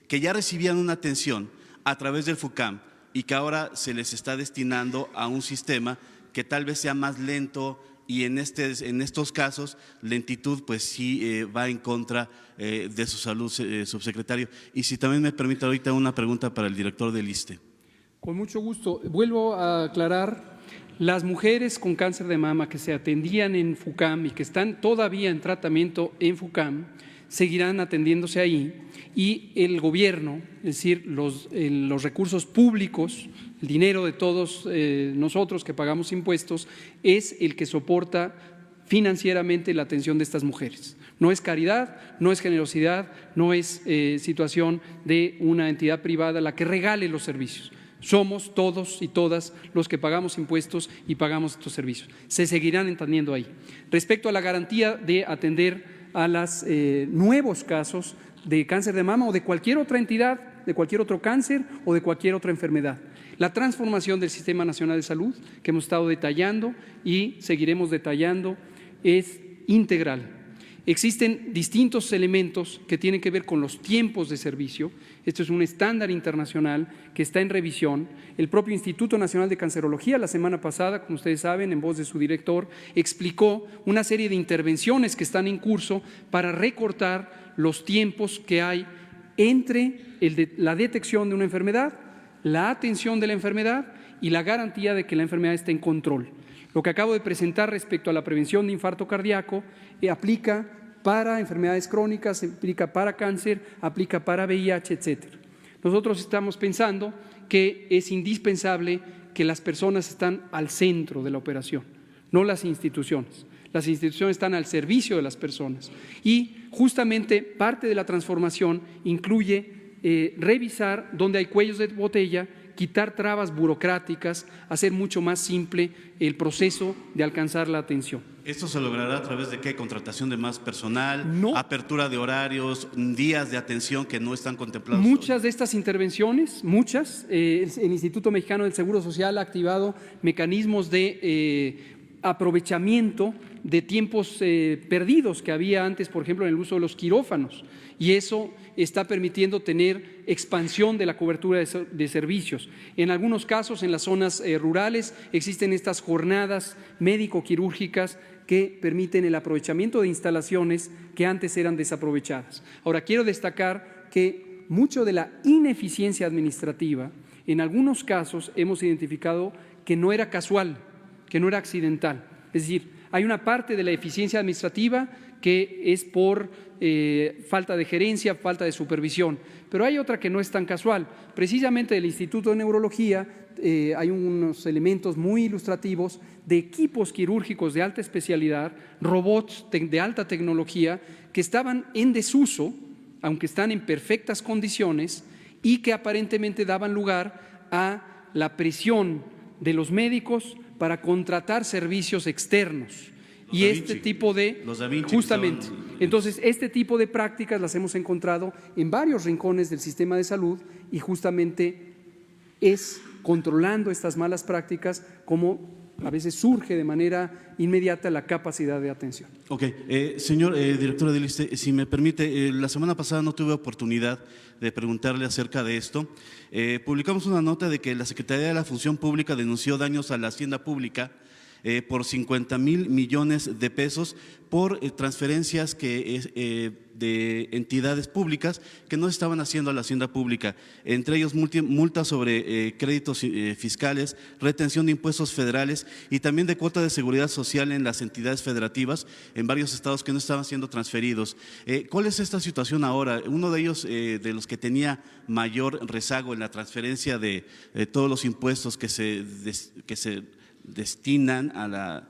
que ya recibían una atención a través del FUCAM y que ahora se les está destinando a un sistema que tal vez sea más lento y en estos casos lentitud pues sí va en contra de su salud, subsecretario? Y si también me permite ahorita una pregunta para el director del ISSSTE.
Con mucho gusto. Vuelvo a aclarar, las mujeres con cáncer de mama que se atendían en FUCAM y que están todavía en tratamiento en FUCAM, seguirán atendiéndose ahí y el gobierno, es decir, los recursos públicos, el dinero de todos nosotros que pagamos impuestos, es el que soporta financieramente la atención de estas mujeres. No es caridad, no es generosidad, no es situación de una entidad privada la que regale los servicios. Somos todos y todas los que pagamos impuestos y pagamos estos servicios. Se seguirán entendiendo ahí. Respecto a la garantía de atender a los nuevos casos de cáncer de mama o de cualquier otra entidad, de cualquier otro cáncer o de cualquier otra enfermedad. La transformación del Sistema Nacional de Salud que hemos estado detallando y seguiremos detallando es integral. Existen distintos elementos que tienen que ver con los tiempos de servicio. Esto es un estándar internacional que está en revisión. El propio Instituto Nacional de Cancerología la semana pasada, como ustedes saben, en voz de su director, explicó una serie de intervenciones que están en curso para recortar los tiempos que hay entre la detección de una enfermedad, la atención de la enfermedad y la garantía de que la enfermedad esté en control. Lo que acabo de presentar respecto a la prevención de infarto cardíaco aplica para enfermedades crónicas, aplica para cáncer, aplica para VIH, etcétera. Nosotros estamos pensando que es indispensable que las personas están al centro de la operación, no las instituciones. Las instituciones están al servicio de las personas y justamente parte de la transformación incluye revisar dónde hay cuellos de botella, quitar trabas burocráticas, hacer mucho más simple el proceso de alcanzar la atención.
¿Esto se logrará a través de qué? ¿Contratación de más personal?
No.
¿Apertura de horarios? ¿Días de atención que no están contemplados?
Muchas de estas intervenciones, el Instituto Mexicano del Seguro Social ha activado mecanismos de aprovechamiento de tiempos perdidos que había antes, por ejemplo, en el uso de los quirófanos, y eso está permitiendo tener expansión de la cobertura de servicios. En algunos casos, en las zonas rurales, existen estas jornadas médico-quirúrgicas que permiten el aprovechamiento de instalaciones que antes eran desaprovechadas. Ahora, quiero destacar que mucho de la ineficiencia administrativa, en algunos casos hemos identificado que no era casual, que no era accidental. Es decir, hay una parte de la eficiencia administrativa que es por falta de gerencia, falta de supervisión, pero hay otra que no es tan casual. Precisamente del Instituto de Neurología hay unos elementos muy ilustrativos de equipos quirúrgicos de alta especialidad, robots de alta tecnología que estaban en desuso, aunque están en perfectas condiciones, y que aparentemente daban lugar a la presión de los médicos para contratar servicios externos. Y este tipo de, justamente, entonces este tipo de prácticas las hemos encontrado en varios rincones del sistema de salud y justamente es controlando estas malas prácticas como a veces surge de manera inmediata la capacidad de atención.
Ok, señor director del ISSSTE, si me permite, la semana pasada no tuve oportunidad de preguntarle acerca de esto. Publicamos una nota de que la Secretaría de la Función Pública denunció daños a la hacienda pública por 50,000 millones de pesos por transferencias de entidades públicas que no estaban haciendo a la hacienda pública, entre ellos multas sobre créditos fiscales, retención de impuestos federales y también de cuota de seguridad social en las entidades federativas en varios estados que no estaban siendo transferidos. ¿Cuál es esta situación ahora? Uno de ellos, de los que tenía mayor rezago en la transferencia de todos los impuestos que se destinan a la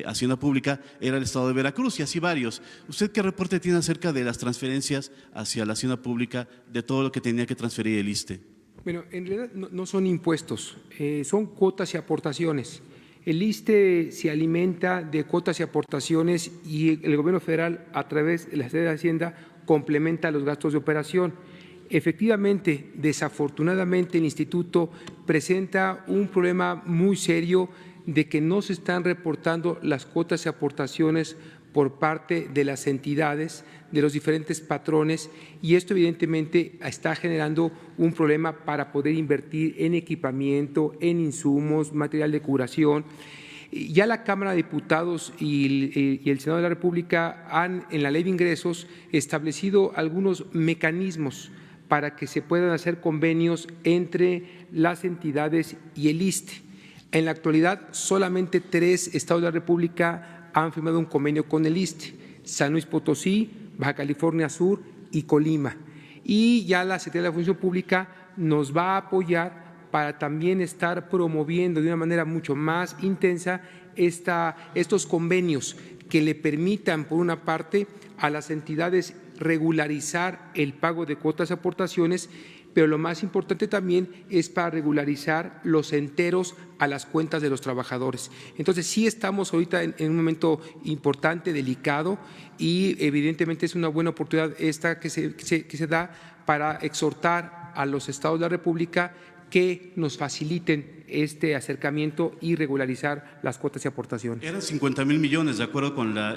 hacienda pública era el estado de Veracruz y así varios. ¿Usted qué reporte tiene acerca de las transferencias hacia la hacienda pública de todo lo que tenía que transferir el ISSSTE?
Bueno, en realidad no son impuestos, son cuotas y aportaciones. El ISSSTE se alimenta de cuotas y aportaciones y el gobierno federal a través de la Secretaría de Hacienda complementa los gastos de operación. Efectivamente, desafortunadamente el instituto presenta un problema muy serio de que no se están reportando las cuotas y aportaciones por parte de las entidades, de los diferentes patrones, y esto evidentemente está generando un problema para poder invertir en equipamiento, en insumos, material de curación. Ya la Cámara de Diputados y el Senado de la República han, en la Ley de Ingresos, establecido algunos mecanismos para que se puedan hacer convenios entre las entidades y el ISSSTE. En la actualidad, solamente 3 estados de la República han firmado un convenio con el ISSSTE: San Luis Potosí, Baja California Sur y Colima. Y ya la Secretaría de la Función Pública nos va a apoyar para también estar promoviendo de una manera mucho más intensa estos convenios que le permitan, por una parte, a las entidades regularizar el pago de cuotas y aportaciones, pero lo más importante también es para regularizar los enteros a las cuentas de los trabajadores. Entonces, sí estamos ahorita en un momento importante, delicado, y evidentemente es una buena oportunidad esta que se da para exhortar a los estados de la República que nos faciliten este acercamiento y regularizar las cuotas y aportaciones.
Eran 50,000 millones, de acuerdo con la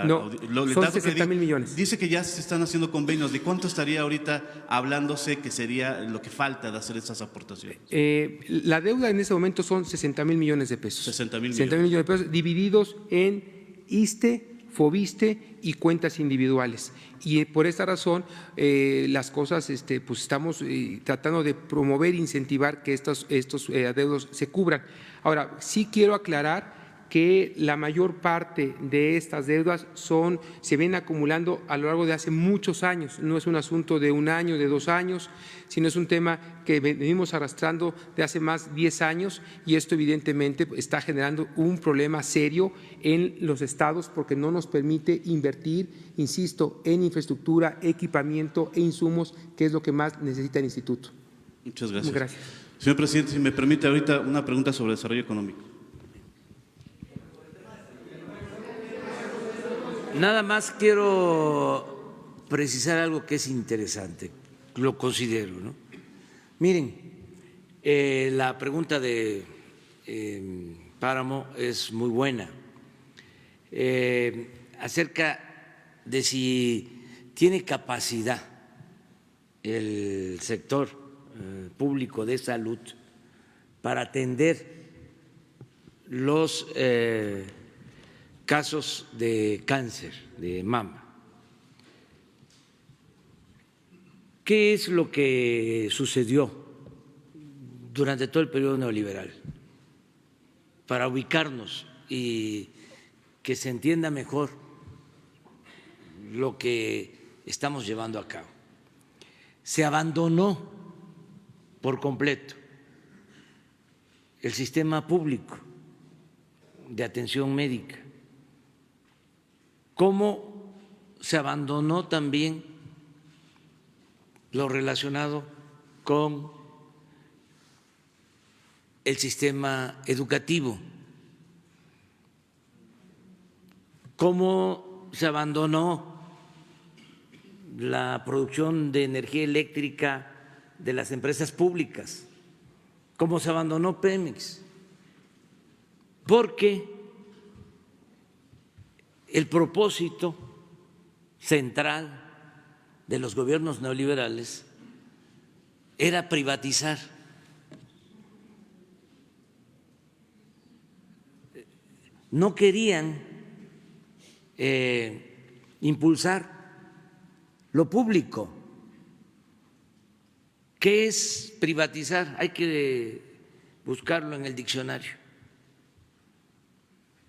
no, son 60,000 millones.
Dice que ya se están haciendo convenios. ¿De cuánto estaría ahorita hablándose que sería lo que falta de hacer estas aportaciones?
La deuda en ese momento son 60,000 millones de pesos.
60,000
millones de pesos divididos en ISSSTE, FOBISSTE y cuentas individuales. Y por esta razón las cosas, pues estamos tratando de promover e incentivar que estos adeudos se cubran. Ahora, sí quiero aclarar que la mayor parte de estas deudas se ven acumulando a lo largo de hace muchos años. No es un asunto de 1 año, de 2 años, sino es un tema que venimos arrastrando de hace más de 10 años y esto evidentemente está generando un problema serio en los estados porque no nos permite invertir, insisto, en infraestructura, equipamiento e insumos, que es lo que más necesita el instituto.
Muchas gracias.
Gracias.
Señor presidente, si me permite ahorita una pregunta sobre desarrollo económico.
Nada más quiero precisar algo que es interesante, lo considero, ¿no? Miren, la pregunta de Páramo es muy buena. Acerca de si tiene capacidad el sector público de salud para atender los casos de cáncer de mama. ¿Qué es lo que sucedió durante todo el periodo neoliberal? Para ubicarnos y que se entienda mejor lo que estamos llevando a cabo. Se abandonó por completo el sistema público de atención médica, como se abandonó también lo relacionado con el sistema educativo, cómo se abandonó la producción de energía eléctrica de las empresas públicas, cómo se abandonó Pemex, porque el propósito central de los gobiernos neoliberales era privatizar. No querían impulsar lo público. ¿Qué es privatizar? Hay que buscarlo en el diccionario.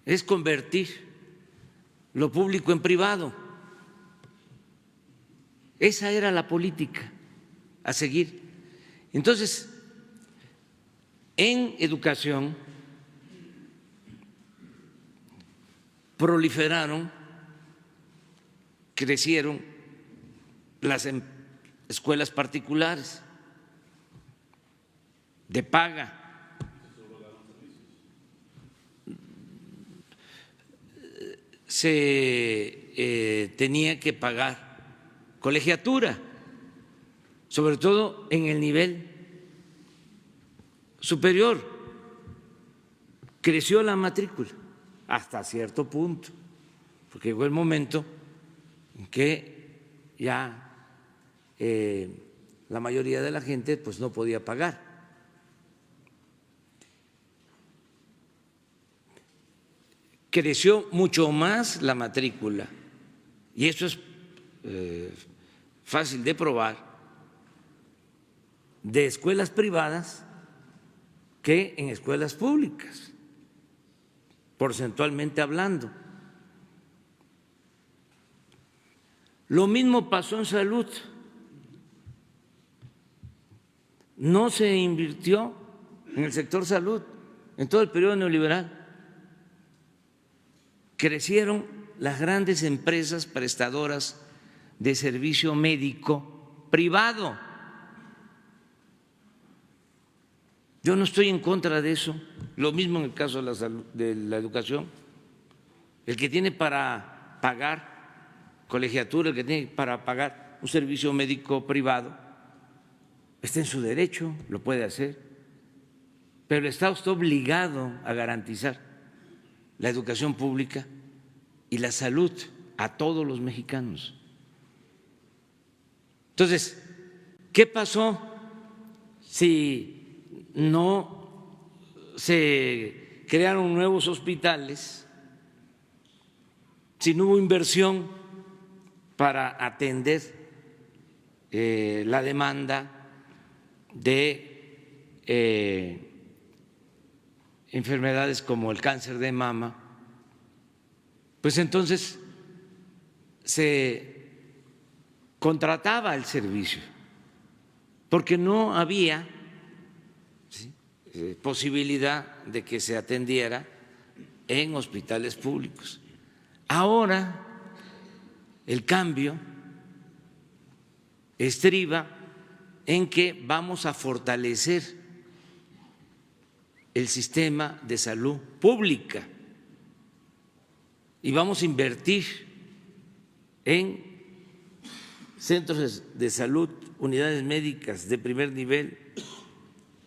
Es convertir lo público en privado. Esa era la política a seguir. Entonces, en educación proliferaron, crecieron las escuelas particulares de paga. Se tenía que pagar colegiatura, sobre todo en el nivel superior. Creció la matrícula hasta cierto punto, porque llegó el momento en que ya la mayoría de la gente pues no podía pagar. Creció mucho más la matrícula, y eso es fácil de probar, de escuelas privadas que en escuelas públicas, porcentualmente hablando. Lo mismo pasó en salud. No se invirtió en el sector salud en todo el periodo neoliberal. Crecieron las grandes empresas prestadoras de servicio médico privado. Yo no estoy en contra de eso. Lo mismo en el caso de la salud, de la educación. El que tiene para pagar colegiatura, el que tiene para pagar un servicio médico privado, está en su derecho, lo puede hacer. Pero el Estado está obligado a garantizar la educación pública y la salud a todos los mexicanos. Entonces, ¿qué pasó si no se crearon nuevos hospitales, si no hubo inversión para atender la demanda de enfermedades como el cáncer de mama? Pues entonces se contrataba el servicio, porque no había posibilidad de que se atendiera en hospitales públicos. Ahora el cambio estriba en que vamos a fortalecer el sistema de salud pública y vamos a invertir en centros de salud, unidades médicas de primer nivel,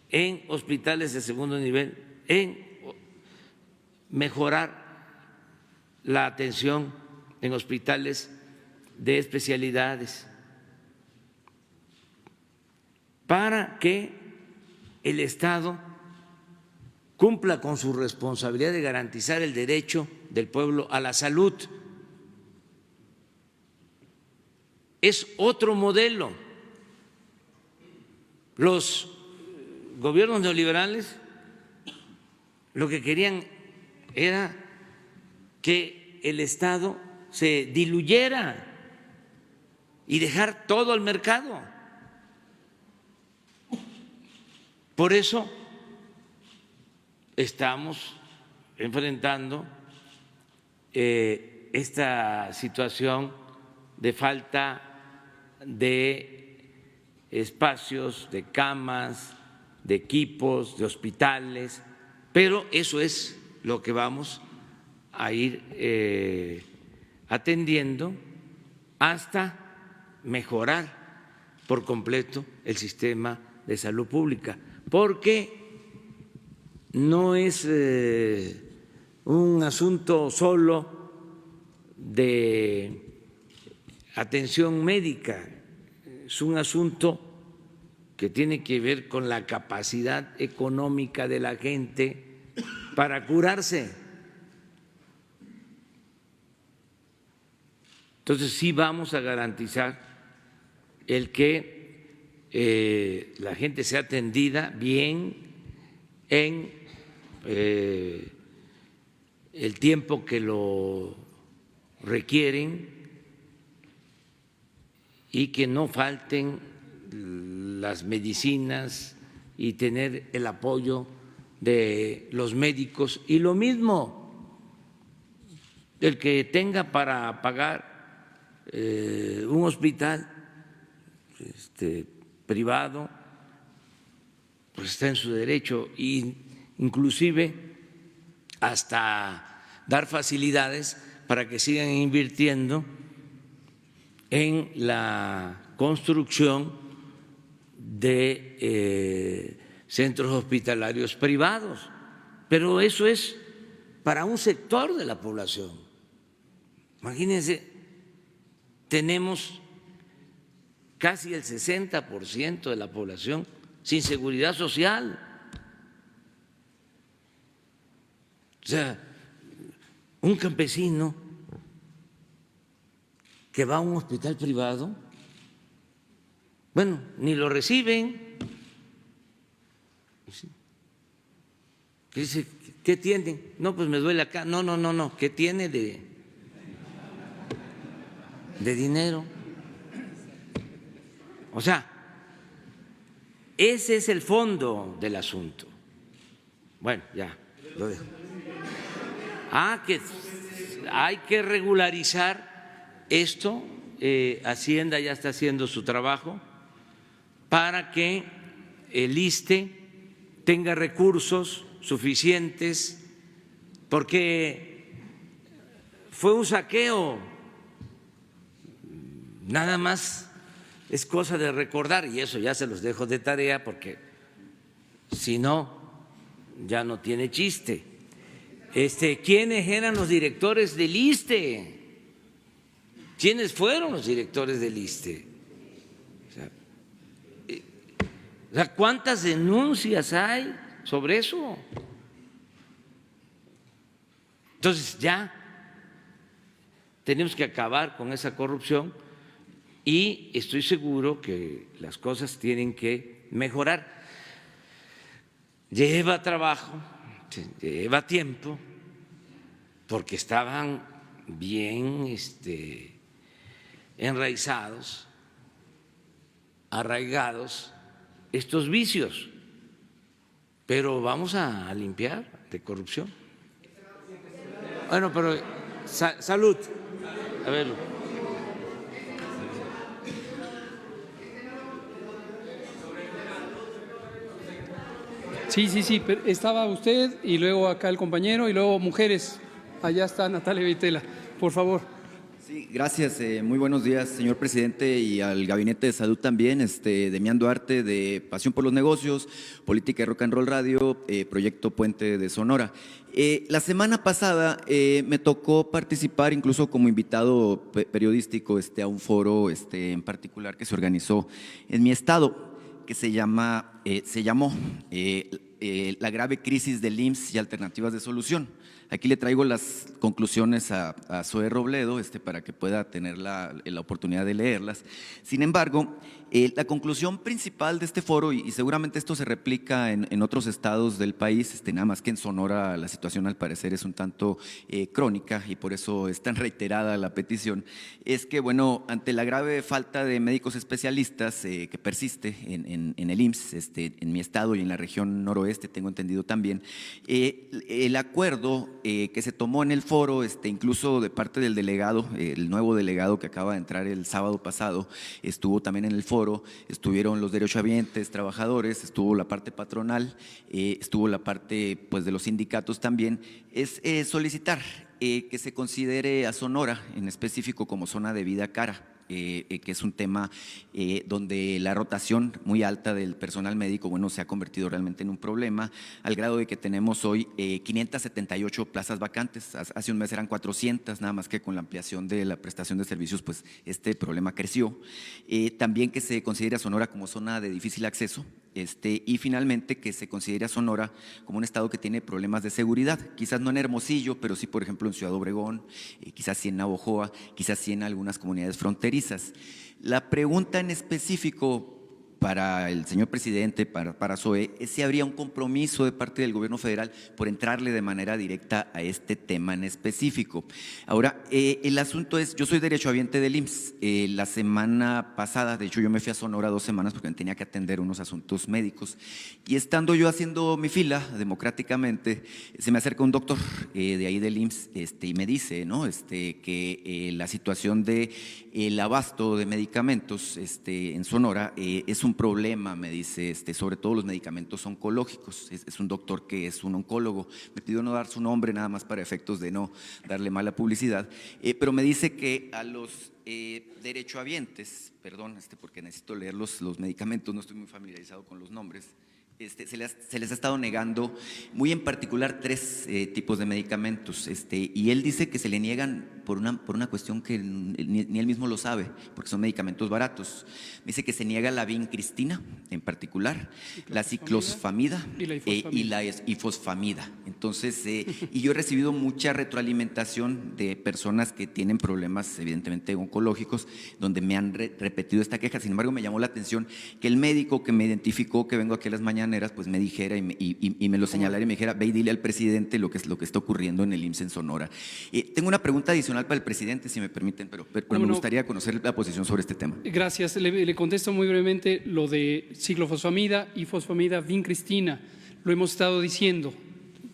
en hospitales de segundo nivel, en mejorar la atención en hospitales de especialidades para que el Estado cumpla con su responsabilidad de garantizar el derecho del pueblo a la salud. Es otro modelo. Los gobiernos neoliberales lo que querían era que el Estado se diluyera y dejar todo al mercado. Por eso estamos enfrentando esta situación de falta de espacios, de camas, de equipos, de hospitales, pero eso es lo que vamos a ir atendiendo hasta mejorar por completo el sistema de salud pública, porque no es un asunto solo de atención médica, es un asunto que tiene que ver con la capacidad económica de la gente para curarse. Entonces sí vamos a garantizar el que la gente sea atendida bien en el tiempo que lo requieren y que no falten las medicinas y tener el apoyo de los médicos. Y lo mismo, el que tenga para pagar un hospital privado, pues está en su derecho, y inclusive hasta dar facilidades para que sigan invirtiendo en la construcción de centros hospitalarios privados, pero eso es para un sector de la población. Imagínense, tenemos casi el 60% de la población sin seguridad social. O sea, un campesino que va a un hospital privado, bueno, ni lo reciben. Dice, ¿qué tiene? No, pues me duele acá. No, ¿qué tiene de dinero? O sea, ese es el fondo del asunto. Bueno, ya, lo dejo. Que hay que regularizar esto. Hacienda ya está haciendo su trabajo para que el ISSSTE tenga recursos suficientes, porque fue un saqueo, nada más. Es cosa de recordar, y eso ya se los dejo de tarea, porque si no, ya no tiene chiste. ¿Quiénes eran los directores del ISSSTE? ¿Quiénes fueron los directores del ISSSTE? O sea, ¿cuántas denuncias hay sobre eso? Entonces ya tenemos que acabar con esa corrupción. Y estoy seguro que las cosas tienen que mejorar. Lleva trabajo, lleva tiempo, porque estaban bien enraizados, arraigados estos vicios, pero vamos a limpiar de corrupción. Bueno, pero salud. A ver.
Sí, pero estaba usted y luego acá el compañero y luego mujeres. Allá está Natalia Vitela, por favor.
Sí,
Gracias, muy buenos días, señor presidente, y al Gabinete de Salud también. Demián Duarte, de Pasión por los Negocios, Política y Rock and Roll Radio, Proyecto Puente de Sonora. La semana pasada me tocó participar incluso como invitado periodístico a un foro en particular que se organizó en mi estado, que se llamó La grave crisis del IMSS y alternativas de solución. Aquí le traigo las conclusiones a Zoe Robledo para que pueda tener la oportunidad de leerlas. Sin embargo, la conclusión principal de este foro, y seguramente esto se replica en otros estados del país, nada más que en Sonora la situación al parecer es un tanto crónica y por eso es tan reiterada la petición, es que, bueno, ante la grave falta de médicos especialistas que persiste en el IMSS, en mi estado y en la región noroeste, tengo entendido también, el acuerdo que se tomó en el foro, incluso de parte del delegado, el nuevo delegado que acaba de entrar el sábado pasado, estuvo también en el foro, estuvieron los derechohabientes, trabajadores, estuvo la parte patronal, estuvo la parte pues de los sindicatos también, es solicitar que se considere a Sonora en específico como zona de vida cara. Que es un tema donde la rotación muy alta del personal médico, bueno, se ha convertido realmente en un problema, al grado de que tenemos hoy 578 plazas vacantes. Hace un mes eran 400, nada más que con la ampliación de la prestación de servicios, pues este problema creció. También que se considere a Sonora como zona de difícil acceso, y finalmente que se considere a Sonora como un estado que tiene problemas de seguridad, quizás no en Hermosillo, pero sí, por ejemplo, en Ciudad Obregón, quizás sí en Navojoa, quizás sí en algunas comunidades fronterizas. La pregunta en específico para el señor presidente, para Zoe, es si habría un compromiso de parte del gobierno federal por entrarle de manera directa a este tema en específico. Ahora, el asunto es, yo soy derechohabiente del IMSS. La semana pasada, de hecho yo me fui a Sonora 2 semanas porque tenía que atender unos asuntos médicos, y estando yo haciendo mi fila democráticamente, se me acerca un doctor de ahí del IMSS y me dice, ¿no? Que la situación de el abasto de medicamentos en Sonora es un problema, me dice, sobre todo los medicamentos oncológicos. Es un doctor que es un oncólogo, me pidió no dar su nombre nada más para efectos de no darle mala publicidad, pero me dice que a los derechohabientes, perdón, porque necesito leer los medicamentos, no estoy muy familiarizado con los nombres, se les ha estado negando, muy en particular, 3 tipos de medicamentos, y él dice que se le niegan por una cuestión que ni él mismo lo sabe, porque son medicamentos baratos. Me dice que se niega la vincristina en particular, la ciclosfamida y la ifosfamida. Entonces, y yo he recibido mucha retroalimentación de personas que tienen problemas evidentemente oncológicos, donde me han repetido esta queja. Sin embargo, me llamó la atención que el médico que me identificó que vengo aquí a las mañaneras, pues me dijera y me lo señalara y me dijera, ve y dile al presidente lo que está ocurriendo en el IMSS en Sonora. Tengo una pregunta adicional para el presidente, si me permiten, pero me gustaría conocer la posición sobre este tema.
Gracias. Le contesto muy brevemente lo de ciclofosfamida, ifosfamida, vincristina. Lo hemos estado diciendo.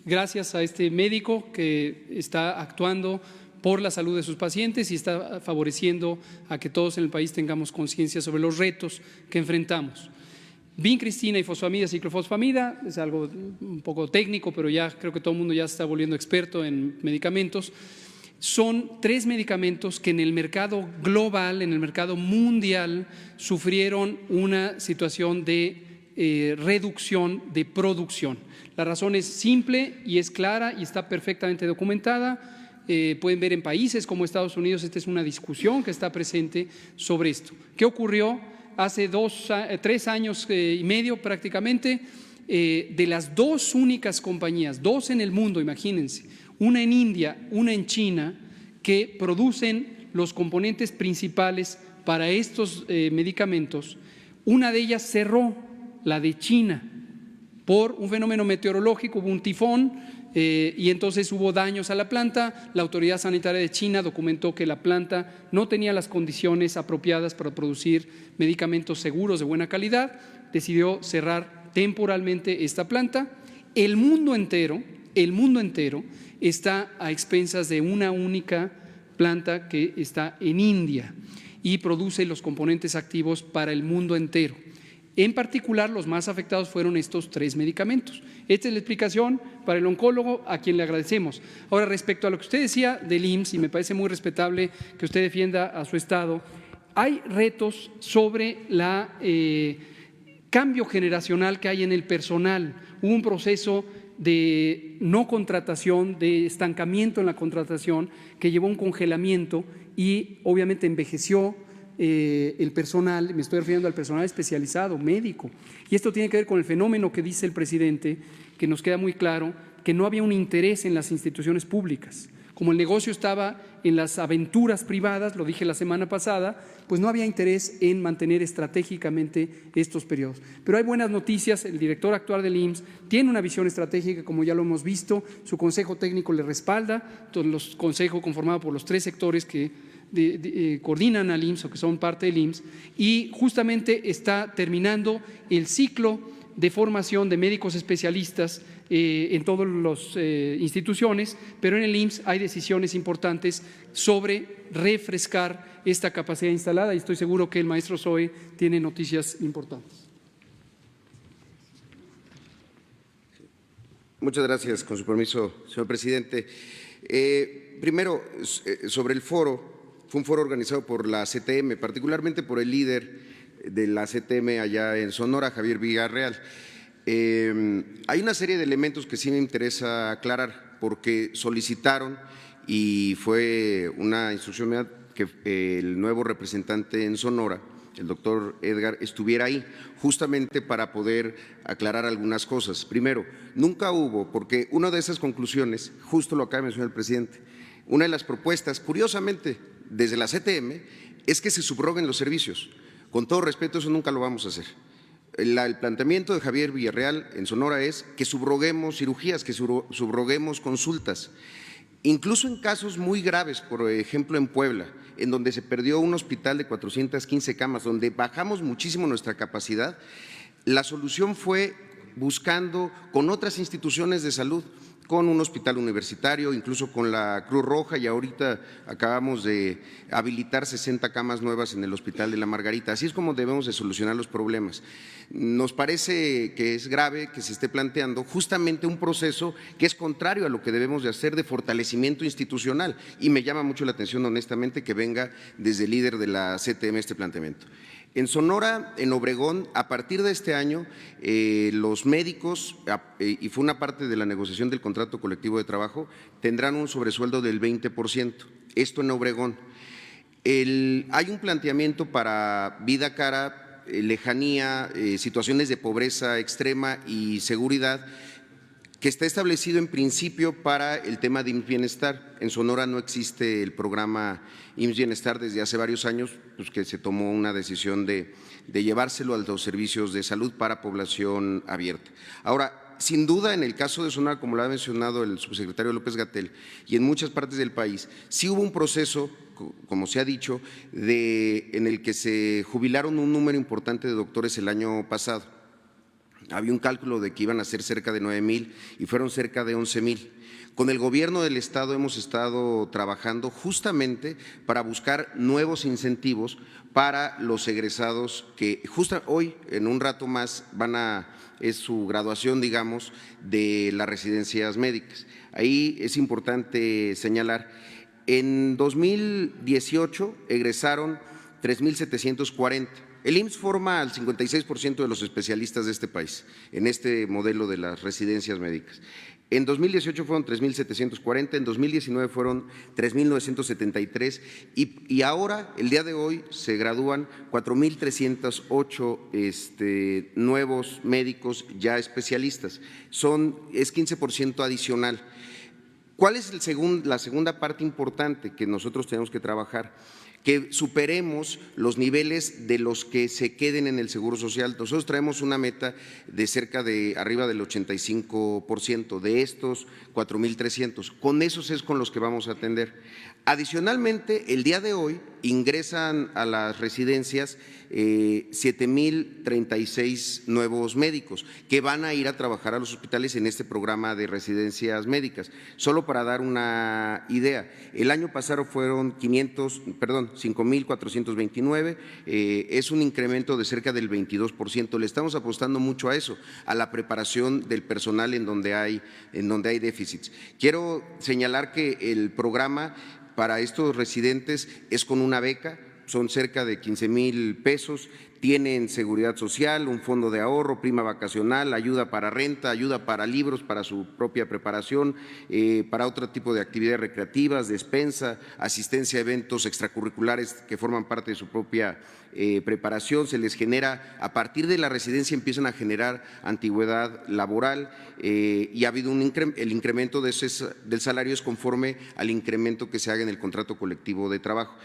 Gracias a este médico que está actuando por la salud de sus pacientes y está favoreciendo a que todos en el país tengamos conciencia sobre los retos que enfrentamos. Vincristina, ifosfamida, ciclofosfamida, es algo un poco técnico, pero ya creo que todo el mundo ya se está volviendo experto en medicamentos. Son 3 medicamentos que en el mercado global, en el mercado mundial, sufrieron una situación de reducción de producción. La razón es simple y es clara y está perfectamente documentada. Pueden ver en países como Estados Unidos, esta es una discusión que está presente sobre esto. ¿Qué ocurrió? Hace 3 años y medio prácticamente, de las 2 únicas compañías, 2 en el mundo, imagínense, una en India, una en China, que producen los componentes principales para estos medicamentos, una de ellas cerró, la de China, por un fenómeno meteorológico, hubo un tifón, y entonces hubo daños a la planta. La autoridad sanitaria de China documentó que la planta no tenía las condiciones apropiadas para producir medicamentos seguros de buena calidad, decidió cerrar temporalmente esta planta. El mundo entero está a expensas de una única planta que está en India y produce los componentes activos para el mundo entero. En particular, los más afectados fueron estos 3 medicamentos. Esta es la explicación para el oncólogo, a quien le agradecemos. Ahora, respecto a lo que usted decía del IMSS, y me parece muy respetable que usted defienda a su Estado, hay retos sobre la cambio generacional que hay en el personal. Hubo un proceso de no contratación, de estancamiento en la contratación, que llevó a un congelamiento y obviamente envejeció el personal. Me estoy refiriendo al personal especializado, médico. Y esto tiene que ver con el fenómeno que dice el presidente, que nos queda muy claro, que no había un interés en las instituciones públicas. Como el negocio estaba en las aventuras privadas, lo dije la semana pasada, pues no había interés en mantener estratégicamente estos periodos. Pero hay buenas noticias. El director actual del IMSS tiene una visión estratégica, como ya lo hemos visto, su consejo técnico le respalda, todo el consejo conformado por los 3 sectores que coordinan al IMSS o que son parte del IMSS, y justamente está terminando el ciclo de formación de médicos especialistas en todas las instituciones, pero en el IMSS hay decisiones importantes sobre refrescar esta capacidad instalada y estoy seguro que el maestro Zoe tiene noticias importantes.
Muchas gracias, con su permiso, señor presidente. Primero, sobre el foro, fue un foro organizado por la CTM, particularmente por el líder de la CTM allá en Sonora, Javier Villarreal. Hay una serie de elementos que sí me interesa aclarar, porque solicitaron y fue una instrucción mía que el nuevo representante en Sonora, el doctor Edgar, estuviera ahí, justamente para poder aclarar algunas cosas. Primero, nunca hubo, porque una de esas conclusiones, justo lo acaba de mencionar el presidente, una de las propuestas, curiosamente, desde la CTM, es que se subroguen los servicios. Con todo respeto, eso nunca lo vamos a hacer. El planteamiento de Javier Villarreal en Sonora es que subroguemos cirugías, que subroguemos consultas. Incluso en casos muy graves, por ejemplo en Puebla, en donde se perdió un hospital de 415 camas, donde bajamos muchísimo nuestra capacidad, la solución fue buscando con otras instituciones de salud, con un hospital universitario, incluso con la Cruz Roja, y ahorita acabamos de habilitar 60 camas nuevas en el Hospital de la Margarita. Así es como debemos de solucionar los problemas. Nos parece que es grave que se esté planteando justamente un proceso que es contrario a lo que debemos de hacer de fortalecimiento institucional, y me llama mucho la atención honestamente que venga desde el líder de la CTM este planteamiento. En Sonora, en Obregón, a partir de este año, los médicos, y fue una parte de la negociación del contrato colectivo de trabajo, tendrán un sobresueldo del 20%, esto en Obregón. Hay un planteamiento para vida cara, lejanía, situaciones de pobreza extrema y seguridad, que está establecido en principio para el tema de IMSS Bienestar. En Sonora no existe el programa IMSS Bienestar desde hace varios años, pues que se tomó una decisión de llevárselo a los servicios de salud para población abierta. Ahora, sin duda, en el caso de Sonora, como lo ha mencionado el subsecretario López-Gatell, y en muchas partes del país, sí hubo un proceso, como se ha dicho, en el que se jubilaron un número importante de doctores el año pasado. Había un cálculo de que iban a ser cerca de 9,000 y fueron cerca de 11,000. Con el gobierno del estado hemos estado trabajando justamente para buscar nuevos incentivos para los egresados que justo hoy, en un rato más, es su graduación, digamos, de las residencias médicas. Ahí es importante señalar, en 2018 egresaron 3,740. El IMSS forma al 56% de los especialistas de este país, en este modelo de las residencias médicas. En 2018 fueron 3,740, en 2019 fueron 3,973 y ahora, el día de hoy, se gradúan 4,308 nuevos médicos ya especialistas. Es 15% adicional. ¿Cuál es la segunda parte importante que nosotros tenemos que trabajar? Que superemos los niveles de los que se queden en el Seguro Social. Nosotros traemos una meta de arriba del 85% de estos 4,300. Con esos es con los que vamos a atender. Adicionalmente, el día de hoy ingresan a las residencias 7,036 nuevos médicos que van a ir a trabajar a los hospitales en este programa de residencias médicas. Solo para dar una idea, el año pasado fueron 5,429, es un incremento de cerca del 22%. Le estamos apostando mucho a eso, a la preparación del personal en donde hay déficits. Quiero señalar que el programa para estos residentes es con una beca, son cerca de 15,000 pesos, tienen seguridad social, un fondo de ahorro, prima vacacional, ayuda para renta, ayuda para libros, para su propia preparación, para otro tipo de actividades recreativas, despensa, asistencia a eventos extracurriculares que forman parte de su propia preparación. Se les genera, a partir de la residencia empiezan a generar antigüedad laboral y ha habido el incremento del salario es conforme al incremento que se haga en el contrato colectivo de trabajo.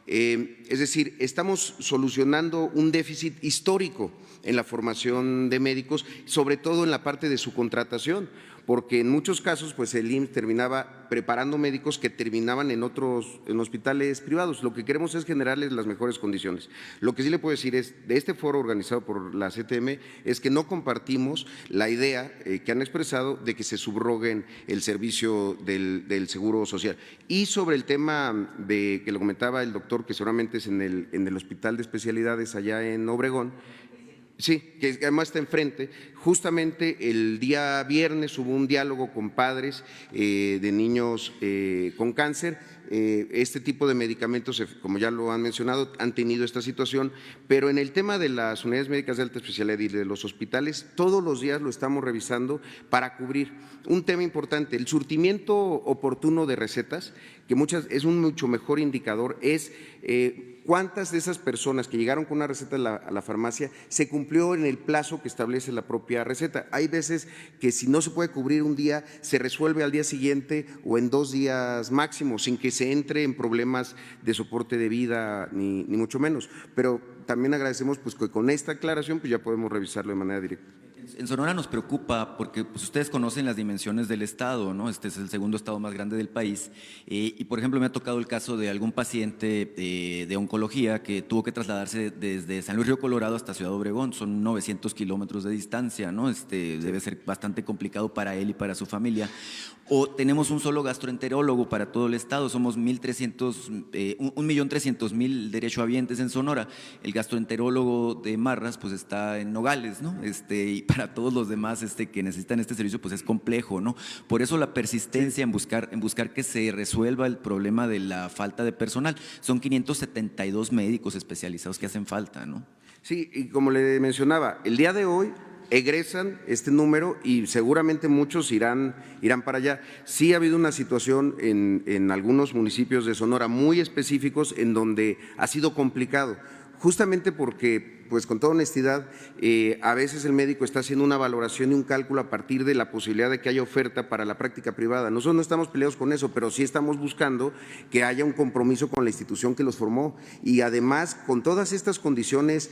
Es decir, estamos solucionando un déficit histórico en la formación de médicos, sobre todo en la parte de su contratación, porque en muchos casos pues el IMSS terminaba preparando médicos que terminaban en hospitales privados. Lo que queremos es generarles las mejores condiciones. Lo que sí le puedo decir es, de este foro organizado por la CTM, es que no compartimos la idea que han expresado de que se subroguen el servicio del Seguro Social. Y sobre el tema que lo comentaba el doctor, que seguramente es en el Hospital de Especialidades allá en Obregón. Sí, que además está enfrente. Justamente el día viernes hubo un diálogo con padres de niños con cáncer. Este tipo de medicamentos, como ya lo han mencionado, han tenido esta situación, pero en el tema de las unidades médicas de alta especialidad y de los hospitales, todos los días lo estamos revisando para cubrir. Un tema importante, el surtimiento oportuno de recetas, que es un mucho mejor indicador, es cuántas de esas personas que llegaron con una receta a la farmacia se cumplió en el plazo que establece la propia receta. Hay veces que si no se puede cubrir un día, se resuelve al día siguiente o en 2 días máximo, sin que se entre en problemas de soporte de vida ni mucho menos. Pero también agradecemos pues que con esta aclaración pues ya podemos revisarlo de manera directa.
En Sonora nos preocupa porque pues, ustedes conocen las dimensiones del estado, ¿no? Este es el segundo estado más grande del país y por ejemplo me ha tocado el caso de algún paciente de oncología que tuvo que trasladarse desde San Luis Río Colorado hasta Ciudad Obregón, son 900 kilómetros de distancia, ¿no? Debe ser bastante complicado para él y para su familia. O tenemos un solo gastroenterólogo para todo el estado, somos 1,300,000 derechohabientes en Sonora. El gastroenterólogo de Marras pues está en Nogales, ¿no? Y para todos los demás que necesitan este servicio pues es complejo, ¿no? Por eso la persistencia en buscar que se resuelva el problema de la falta de personal. Son 572 médicos especializados que hacen falta, ¿no?
Sí, y como le mencionaba, el día de hoy egresan este número y seguramente muchos irán para allá. Sí ha habido una situación en algunos municipios de Sonora muy específicos en donde ha sido complicado, justamente porque, pues con toda honestidad, a veces el médico está haciendo una valoración y un cálculo a partir de la posibilidad de que haya oferta para la práctica privada. Nosotros no estamos peleados con eso, pero sí estamos buscando que haya un compromiso con la institución que los formó y además con todas estas condiciones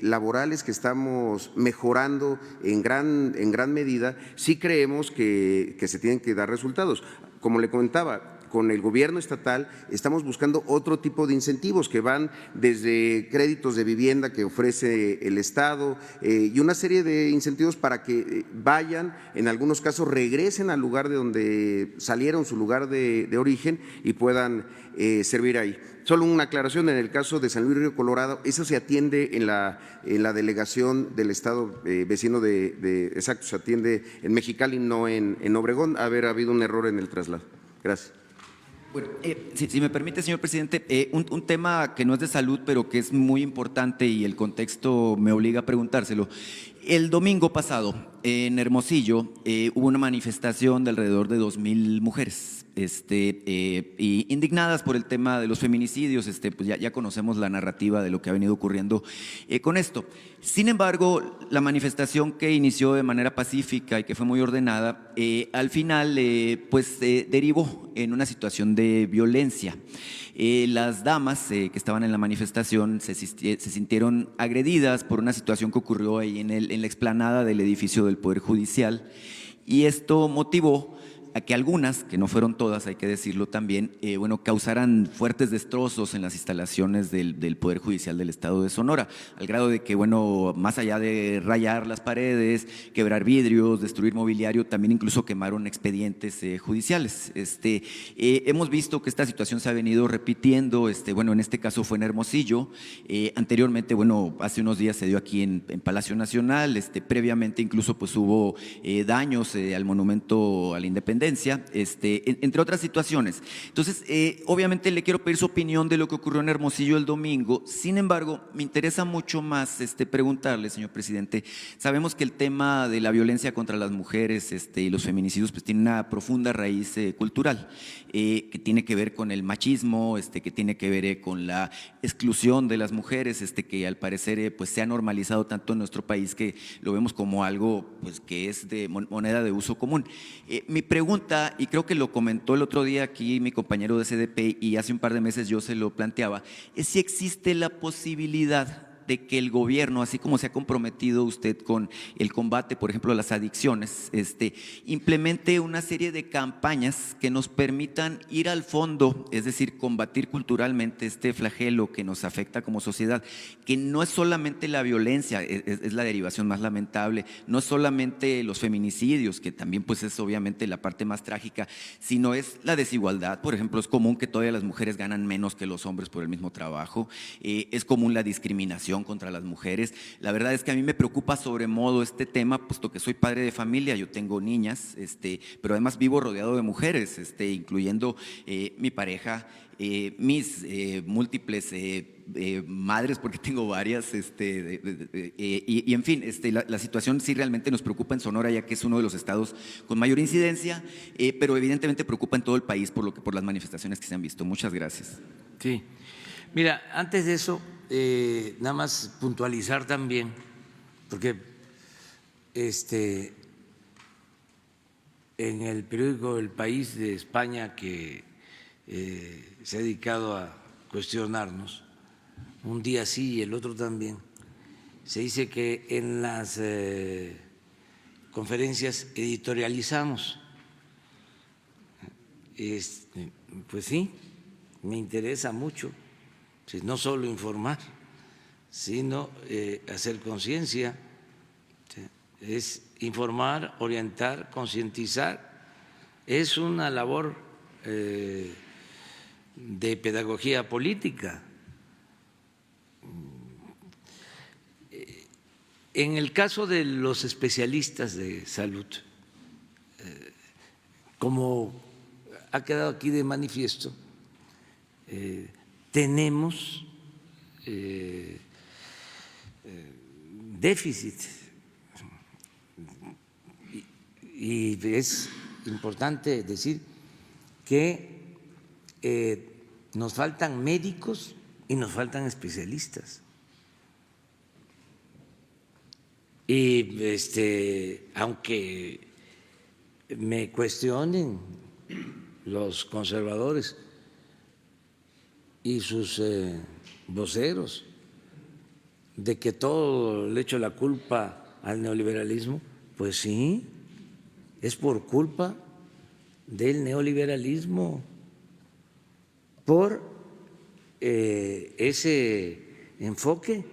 laborales que estamos mejorando en gran medida, sí creemos que se tienen que dar resultados. Como le comentaba, con el gobierno estatal estamos buscando otro tipo de incentivos que van desde créditos de vivienda que ofrece el Estado y una serie de incentivos para que vayan, en algunos casos regresen al lugar de donde salieron, su lugar de origen y puedan servir ahí. Solo una aclaración, en el caso de San Luis Río Colorado, eso se atiende en la delegación del Estado vecino exacto, se atiende en Mexicali, no en Obregón, haber habido un error en el traslado. Gracias.
Bueno, si me permite, señor presidente, un tema que no es de salud, pero que es muy importante y el contexto me obliga a preguntárselo. El domingo pasado, en Hermosillo, hubo una manifestación de alrededor de 2,000 mujeres. Y indignadas por el tema de los feminicidios, pues ya conocemos la narrativa de lo que ha venido ocurriendo con esto. Sin embargo, la manifestación que inició de manera pacífica y que fue muy ordenada, al final pues derivó en una situación de violencia. Las damas que estaban en la manifestación se sintieron agredidas por una situación que ocurrió ahí en la explanada del edificio del Poder Judicial y esto motivó a que algunas, que no fueron todas, hay que decirlo también, causaran fuertes destrozos en las instalaciones del Poder Judicial del Estado de Sonora, al grado de que, más allá de rayar las paredes, quebrar vidrios, destruir mobiliario, también incluso quemaron expedientes judiciales. Hemos visto que esta situación se ha venido repitiendo, en este caso fue en Hermosillo, anteriormente, hace unos días se dio aquí en Palacio Nacional, previamente incluso pues hubo daños al Monumento a la Independencia, entre otras situaciones. Entonces, obviamente le quiero pedir su opinión de lo que ocurrió en Hermosillo el domingo. Sin embargo, me interesa mucho más preguntarle, señor presidente, sabemos que el tema de la violencia contra las mujeres y los feminicidios pues tiene una profunda raíz cultural, que tiene que ver con el machismo, que tiene que ver con la exclusión de las mujeres, que al parecer pues se ha normalizado tanto en nuestro país que lo vemos como algo pues que es de moneda de uso común. Mi pregunta, y creo que lo comentó el otro día aquí mi compañero de CDP y hace un par de meses yo se lo planteaba, es si existe la posibilidad de que el gobierno, así como se ha comprometido usted con el combate, por ejemplo, a las adicciones, implemente una serie de campañas que nos permitan ir al fondo, es decir, combatir culturalmente este flagelo que nos afecta como sociedad, que no es solamente la violencia, es la derivación más lamentable, no es solamente los feminicidios, que también pues es obviamente la parte más trágica, sino es la desigualdad. Por ejemplo, es común que todavía las mujeres ganan menos que los hombres por el mismo trabajo, es común la discriminación contra las mujeres. La verdad es que a mí me preocupa sobremodo este tema, puesto que soy padre de familia, yo tengo niñas, pero además vivo rodeado de mujeres, incluyendo mi pareja, mis múltiples madres, porque tengo varias, y en fin, la situación sí realmente nos preocupa en Sonora, ya que es uno de los estados con mayor incidencia, pero evidentemente preocupa en todo el país por las manifestaciones que se han visto. Muchas gracias.
Sí. Mira, antes de eso, nada más puntualizar también, porque en el periódico El País de España, que se ha dedicado a cuestionarnos, un día sí y el otro también, se dice que en las conferencias editorializamos. Pues sí, me interesa mucho. No solo informar, sino hacer conciencia, es informar, orientar, concientizar, es una labor de pedagogía política. En el caso de los especialistas de salud, como ha quedado aquí de manifiesto, tenemos déficit y es importante decir que nos faltan médicos y nos faltan especialistas. Y aunque me cuestionen los conservadores y sus voceros de que todo le echo la culpa al neoliberalismo, pues sí, es por culpa del neoliberalismo, por ese enfoque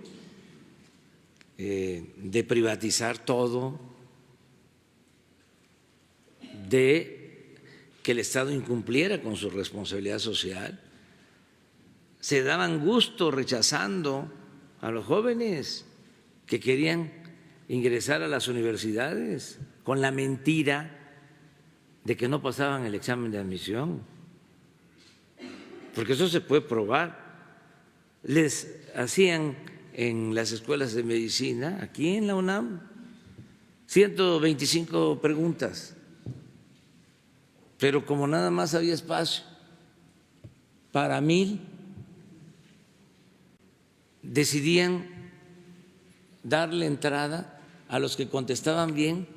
de privatizar todo, de que el Estado incumpliera con su responsabilidad social. Se daban gusto rechazando a los jóvenes que querían ingresar a las universidades con la mentira de que no pasaban el examen de admisión, porque eso se puede probar. Les hacían en las escuelas de medicina, aquí en la UNAM, 125 preguntas, pero como nada más había espacio para 1000, decidían darle entrada a los que contestaban bien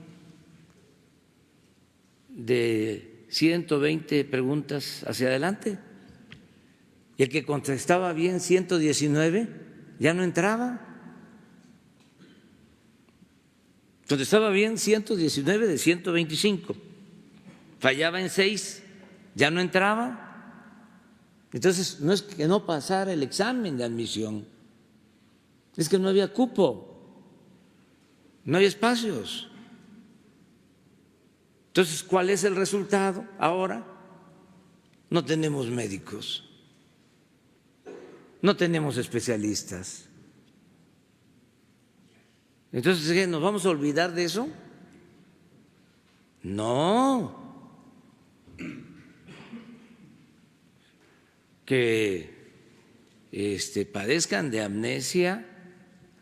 de 120 preguntas hacia adelante, y el que contestaba bien 119 ya no entraba. Contestaba bien 119 de 125, fallaba en 6, ya no entraba. Entonces, no es que no pasara el examen de admisión, es que no había cupo, no había espacios. Entonces, ¿cuál es el resultado ahora? No tenemos médicos, no tenemos especialistas. Entonces, ¿qué? ¿Nos vamos a olvidar de eso? No. Que padezcan de amnesia,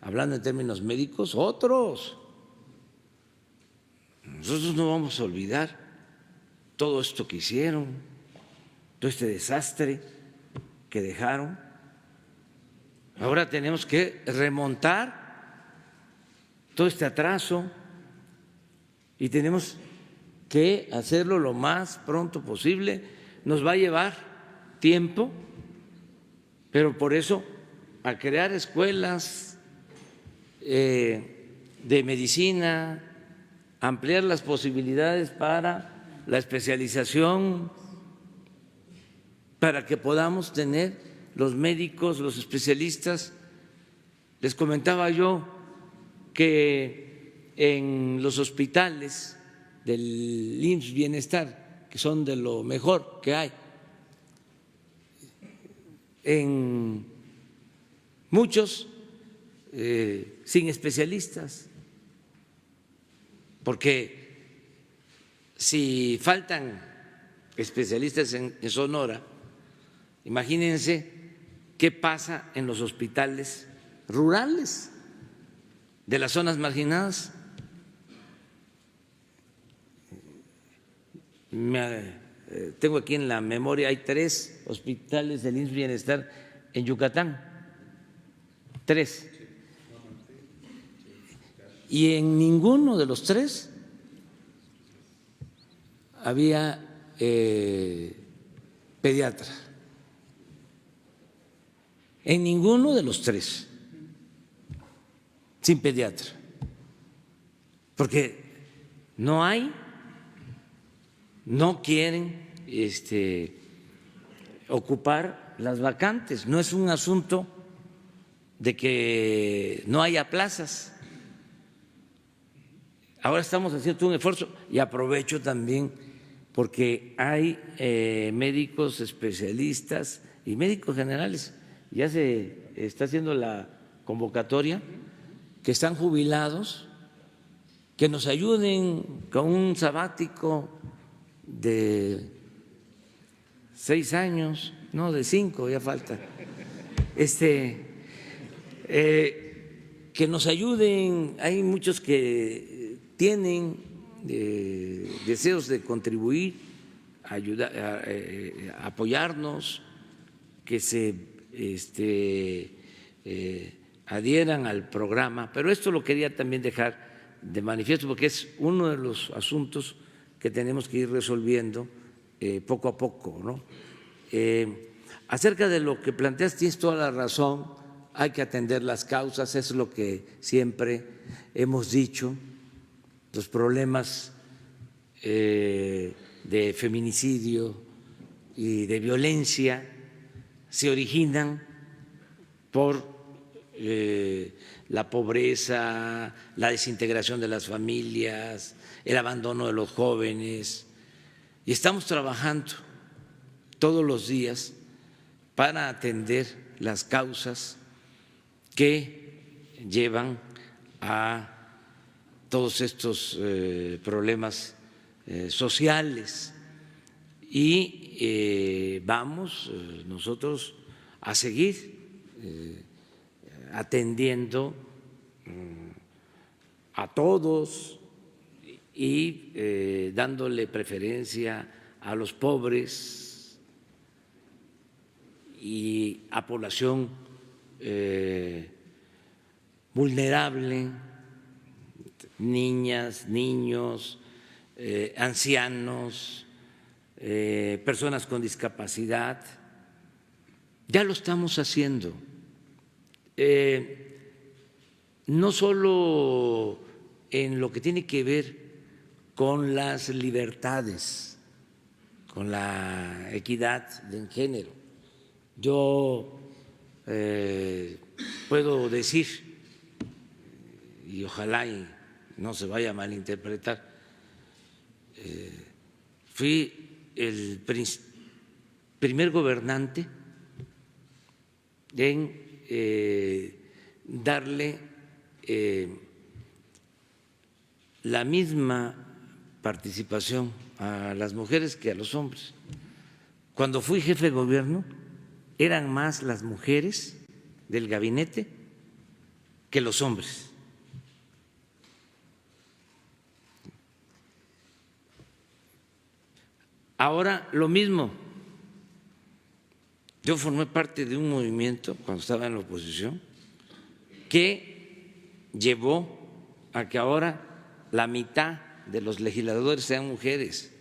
hablando en términos médicos, otros. Nosotros no vamos a olvidar todo esto que hicieron, todo este desastre que dejaron. Ahora tenemos que remontar todo este atraso y tenemos que hacerlo lo más pronto posible. Nos va a llevar tiempo, pero por eso a crear escuelas de medicina, ampliar las posibilidades para la especialización, para que podamos tener los médicos, los especialistas. Les comentaba yo que en los hospitales del IMSS Bienestar, que son de lo mejor que hay, en muchos sin especialistas, porque si faltan especialistas en Sonora, imagínense qué pasa en los hospitales rurales de las zonas marginadas. Tengo aquí en la memoria, hay 3 hospitales del IMSS Bienestar en Yucatán, 3. Y en ninguno de los 3 había pediatra. En ninguno de los 3, sin pediatra, porque no hay. No quieren ocupar las vacantes. No es un asunto de que no haya plazas. Ahora estamos haciendo un esfuerzo y aprovecho también porque hay médicos especialistas y médicos generales. Ya se está haciendo la convocatoria, que están jubilados, que nos ayuden con un sabático de 6 años, no, de 5, ya falta, que nos ayuden. Hay muchos que tienen deseos de contribuir, ayudar, apoyarnos, que se adhieran al programa, pero esto lo quería también dejar de manifiesto porque es uno de los asuntos que tenemos que ir resolviendo poco a poco, ¿no? Acerca de lo que planteas, tienes toda la razón, hay que atender las causas, es lo que siempre hemos dicho. Los problemas de feminicidio y de violencia se originan por la pobreza, la desintegración de las familias, el abandono de los jóvenes, y estamos trabajando todos los días para atender las causas que llevan a todos estos problemas sociales y vamos nosotros a seguir atendiendo a todos y dándole preferencia a los pobres y a población vulnerable, niñas, niños, ancianos, personas con discapacidad. Ya lo estamos haciendo. No solo en lo que tiene que ver con las libertades con la equidad de género. Yo puedo decir, y ojalá y no se vaya a malinterpretar, fui el primer gobernante en darle la misma participación a las mujeres que a los hombres. Cuando fui jefe de gobierno, eran más las mujeres del gabinete que los hombres. Ahora lo mismo. Yo formé parte de un movimiento cuando estaba en la oposición que llevó a que ahora la mitad de los legisladores sean mujeres.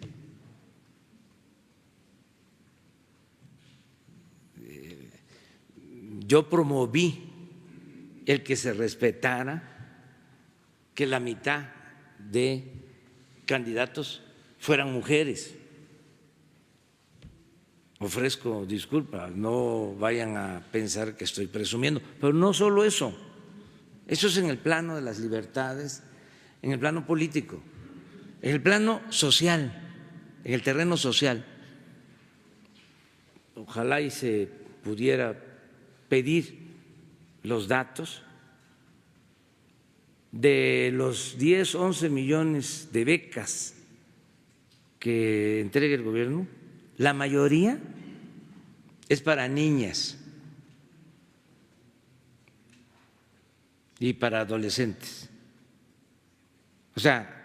Yo promoví el que se respetara que la mitad de candidatos fueran mujeres. Ofrezco disculpas, no vayan a pensar que estoy presumiendo, pero no solo eso, eso es en el plano de las libertades, en el plano político, en el plano social, en el terreno social. Ojalá y se pudiera pedir los datos de los 10, 11 millones de becas que entrega el gobierno. La mayoría es para niñas y para adolescentes. O sea,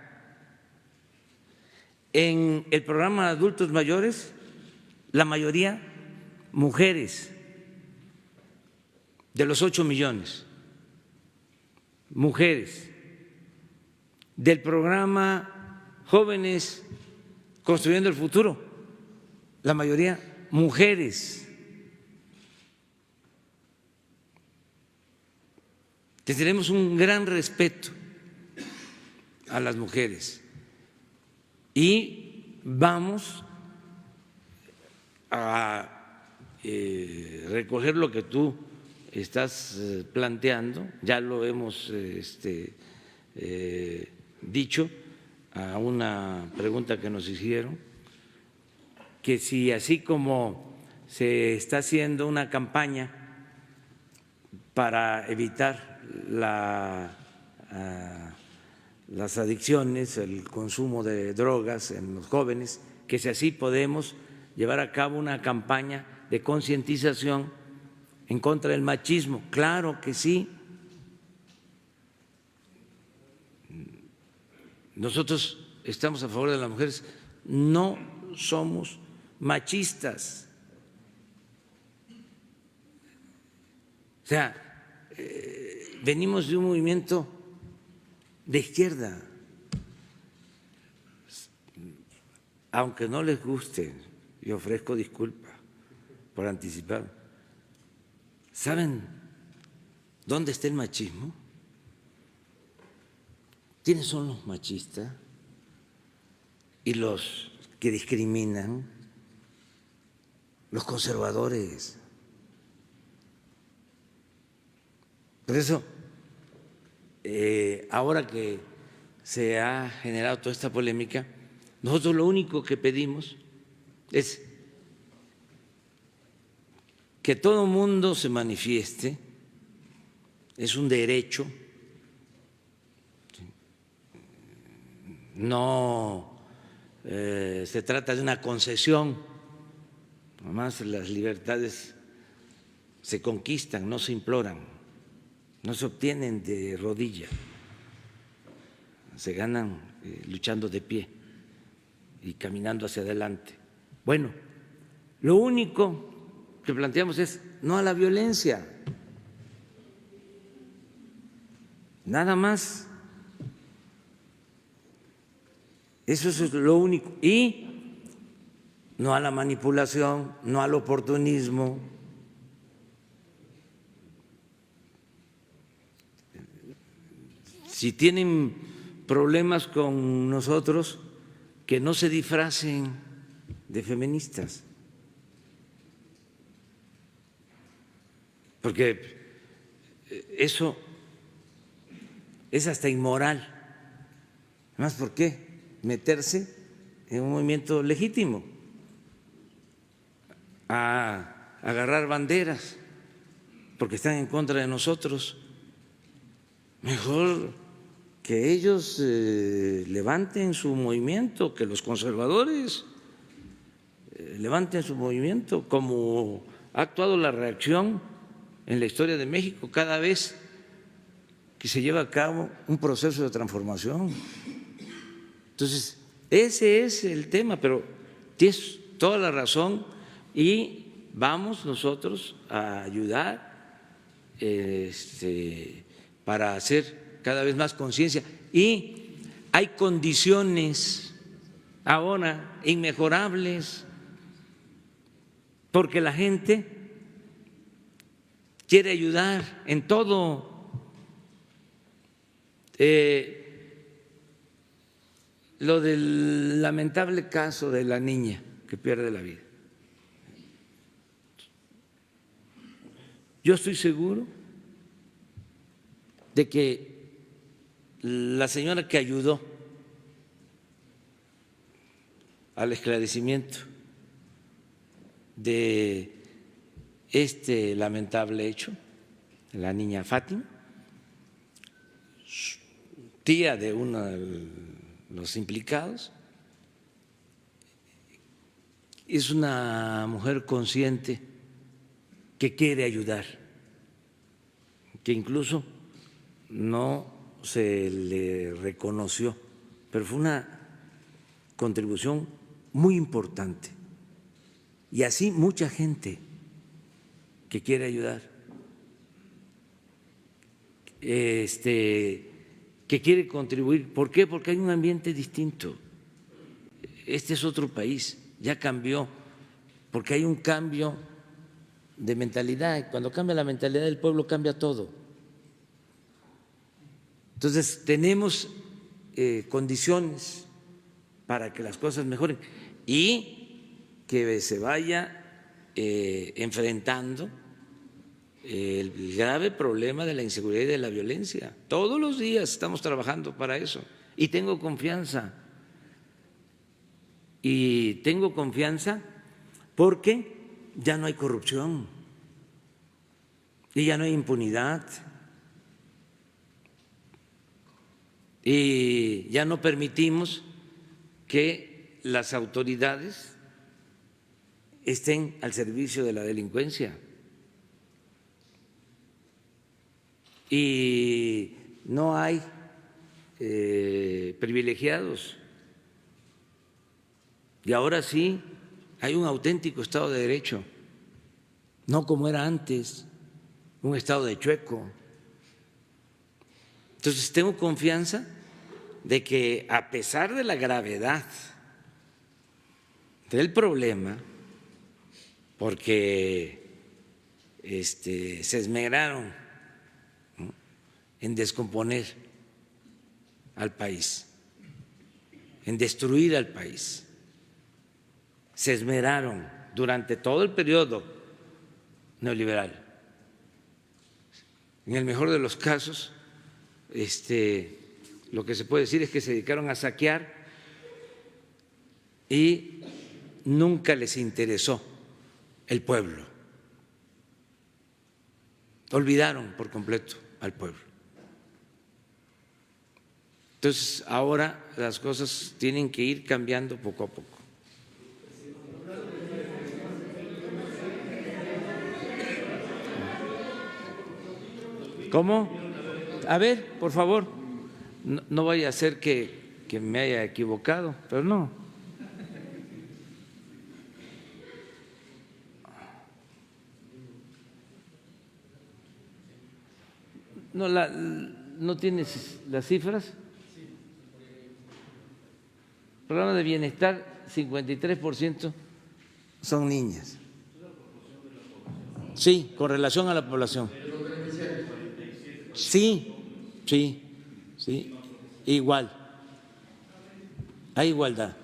en el programa de adultos mayores, la mayoría mujeres, de los 8 millones, mujeres. Del programa Jóvenes Construyendo el Futuro, la mayoría mujeres. Tenemos un gran respeto a las mujeres y vamos a recoger lo que tú estás planteando, ya lo hemos dicho a una pregunta que nos hicieron, que si así como se está haciendo una campaña para evitar las adicciones, el consumo de drogas en los jóvenes, que si así podemos llevar a cabo una campaña de concientización en contra del machismo. Claro que sí. Nosotros estamos a favor de las mujeres, no somos machistas. O sea, venimos de un movimiento de izquierda. Aunque no les guste, y ofrezco disculpas por anticipar. ¿Saben dónde está el machismo? ¿Quiénes son los machistas y los que discriminan? Los conservadores. Por eso, ahora que se ha generado toda esta polémica, nosotros lo único que pedimos es que todo mundo se manifieste, es un derecho, no se trata de una concesión, además las libertades se conquistan, no se imploran, no se obtienen de rodilla, se ganan luchando de pie y caminando hacia adelante. Bueno, lo único que planteamos es no a la violencia, nada más. Eso es lo único. Y no a la manipulación, no al oportunismo. Si tienen problemas con nosotros, que no se disfracen de feministas, porque eso es hasta inmoral. Además, ¿por qué meterse en un movimiento legítimo a agarrar banderas porque están en contra de nosotros? Mejor que ellos levanten su movimiento, que los conservadores levanten su movimiento, como ha actuado la reacción en la historia de México cada vez que se lleva a cabo un proceso de transformación. Entonces, ese es el tema, pero tienes toda la razón y vamos nosotros a ayudar para hacer cada vez más conciencia. Y hay condiciones ahora inmejorables porque la gente quiere ayudar en todo. Lo del lamentable caso de la niña que pierde la vida. Yo estoy seguro de que la señora que ayudó al esclarecimiento de este lamentable hecho, la niña Fátima, tía de uno de los implicados, es una mujer consciente que quiere ayudar, que incluso no se le reconoció, pero fue una contribución muy importante. Y así mucha gente que quiere ayudar, que quiere contribuir. ¿Por qué? Porque hay un ambiente distinto. Este es otro país, ya cambió, porque hay un cambio de mentalidad. Y cuando cambia la mentalidad del pueblo, cambia todo. Entonces, tenemos condiciones para que las cosas mejoren y que se vaya enfrentando el grave problema de la inseguridad y de la violencia. Todos los días estamos trabajando para eso y tengo confianza. Y tengo confianza porque ya no hay corrupción y ya no hay impunidad y ya no permitimos que las autoridades estén al servicio de la delincuencia. Y no hay privilegiados. Y ahora sí hay un auténtico Estado de Derecho, no como era antes, un Estado de chueco. Entonces tengo confianza de que a pesar de la gravedad del problema, porque se esmeraron en descomponer al país, en destruir al país. Se esmeraron durante todo el periodo neoliberal. En el mejor de los casos, lo que se puede decir es que se dedicaron a saquear y nunca les interesó el pueblo. Olvidaron por completo al pueblo. Entonces, ahora las cosas tienen que ir cambiando poco a poco. ¿Cómo? A ver, por favor, no vaya a ser que me haya equivocado, pero no. ¿No tienes las cifras? Programa de bienestar, 53% son niñas. Sí, con relación a la población. Sí, igual. Hay igualdad.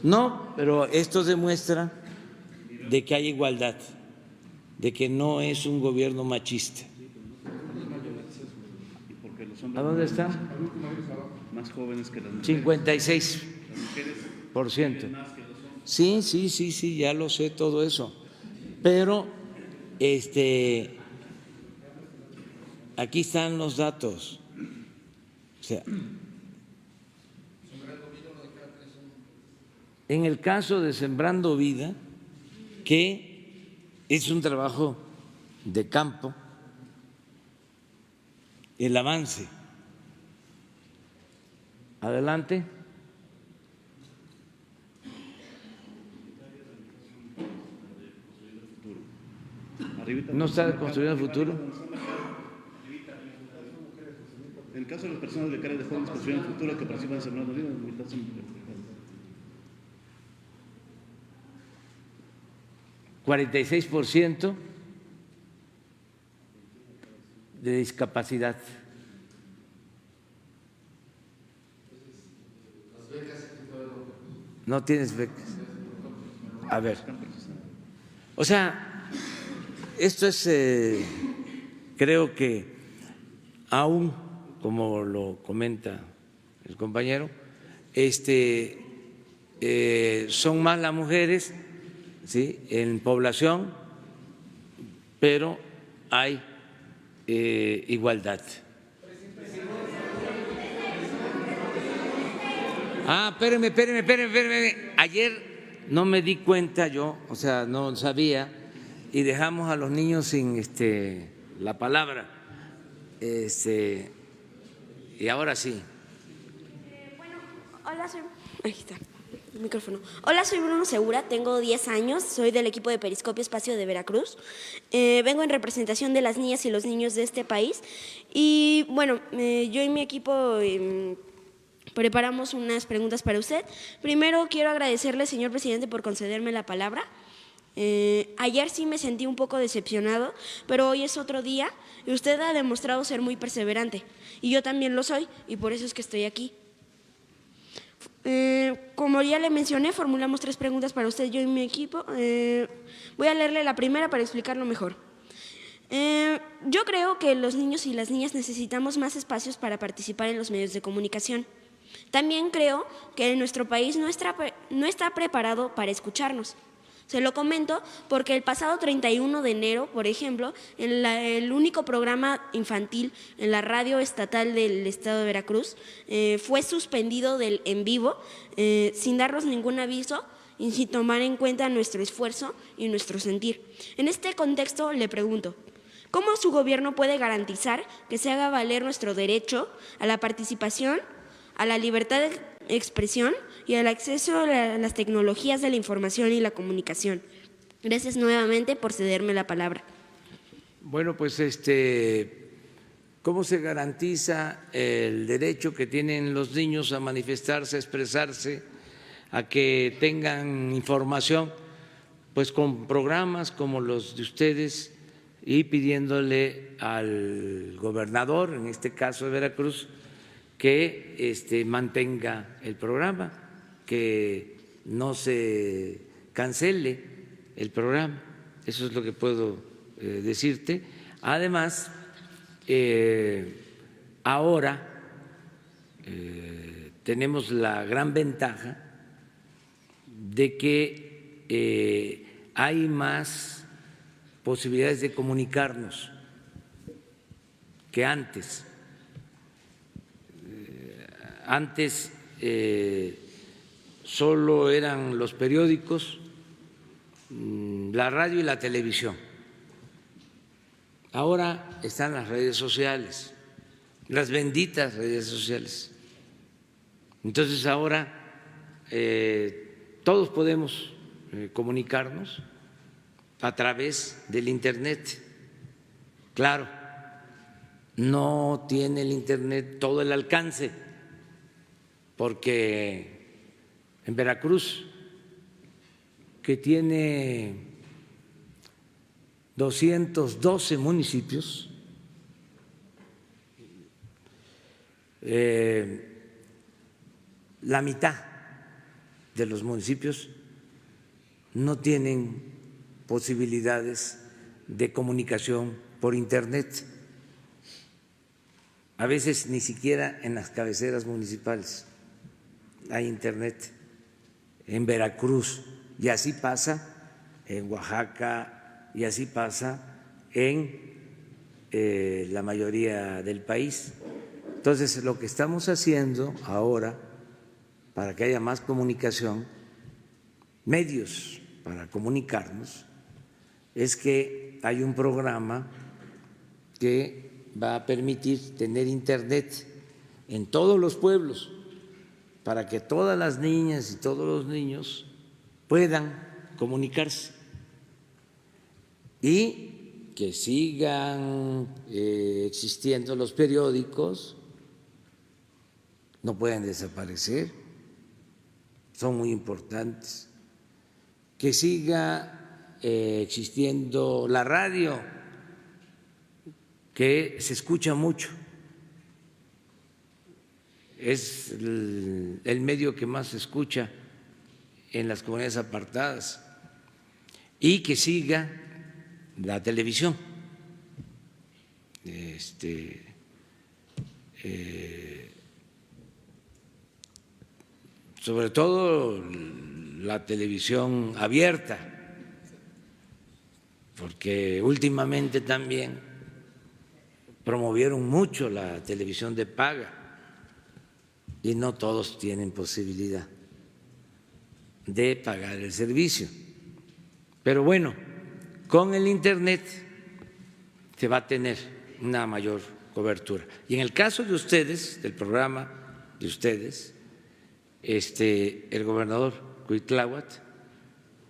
No, pero esto demuestra de que hay igualdad, de que no es un gobierno machista. ¿A dónde está?
Más jóvenes que las mujeres.
56%. Sí, ya lo sé todo eso. Pero aquí están los datos. O sea, en el caso de Sembrando Vida, que es un trabajo de campo, el avance. Adelante. ¿No está construyendo el futuro?
En el caso de las personas becarias de jóvenes construyendo el futuro que participan en Sembrando Vida,
46% de discapacidad. No tienes becas. A ver. O sea, esto es, creo que aún, como lo comenta el compañero, son más las mujeres, ¿sí?, en población, pero hay igualdad. Espéreme. Ayer no me di cuenta yo, o sea, no sabía, y dejamos a los niños sin la palabra. Y ahora sí.
Bueno, hola, ahí está el micrófono. Hola, soy Bruno Segura, tengo 10 años, soy del equipo de Periscopio Espacio de Veracruz. Vengo en representación de las niñas y los niños de este país. Y bueno, yo y mi equipo preparamos unas preguntas para usted. Primero quiero agradecerle, señor presidente, por concederme la palabra. Ayer sí me sentí un poco decepcionado, pero hoy es otro día y usted ha demostrado ser muy perseverante. Y yo también lo soy, y por eso es que estoy aquí. Como ya le mencioné, formulamos 3 preguntas para usted, yo y mi equipo. Voy a leerle la primera para explicarlo mejor. Yo creo que los niños y las niñas necesitamos más espacios para participar en los medios de comunicación. También creo que nuestro país no está preparado para escucharnos. Se lo comento porque el pasado 31 de enero, por ejemplo, el único programa infantil en la radio estatal del estado de Veracruz fue suspendido del en vivo sin darnos ningún aviso y sin tomar en cuenta nuestro esfuerzo y nuestro sentir. En este contexto le pregunto, ¿cómo su gobierno puede garantizar que se haga valer nuestro derecho a la participación, a la libertad de expresión y al acceso a las tecnologías de la información y la comunicación? Gracias nuevamente por cederme la palabra.
Bueno, pues ¿cómo se garantiza el derecho que tienen los niños a manifestarse, a expresarse, a que tengan información? Pues con programas como los de ustedes y pidiéndole al gobernador, en este caso de Veracruz, que mantenga el programa, que no se cancele el programa. Eso es lo que puedo decirte. Además, ahora tenemos la gran ventaja de que hay más posibilidades de comunicarnos que antes. Antes solo eran los periódicos, la radio y la televisión. Ahora están las redes sociales, las benditas redes sociales. Entonces ahora todos podemos comunicarnos a través del Internet. Claro, no tiene el Internet todo el alcance, porque en Veracruz, que tiene 212 municipios, la mitad de los municipios no tienen posibilidades de comunicación por Internet. A veces ni siquiera en las cabeceras municipales hay Internet. En Veracruz, y así pasa en Oaxaca, y así pasa en la mayoría del país. Entonces, lo que estamos haciendo ahora para que haya más comunicación, medios para comunicarnos, es que hay un programa que va a permitir tener Internet en todos los pueblos para que todas las niñas y todos los niños puedan comunicarse y que sigan existiendo los periódicos, no pueden desaparecer, son muy importantes, que siga existiendo la radio, que se escucha mucho, es el medio que más se escucha en las comunidades apartadas, y que siga la televisión, sobre todo la televisión abierta, porque últimamente también promovieron mucho la televisión de paga y no todos tienen posibilidad de pagar el servicio. Pero bueno, con el Internet se va a tener una mayor cobertura. Y en el caso de ustedes, del programa de ustedes, el gobernador Cuitláhuac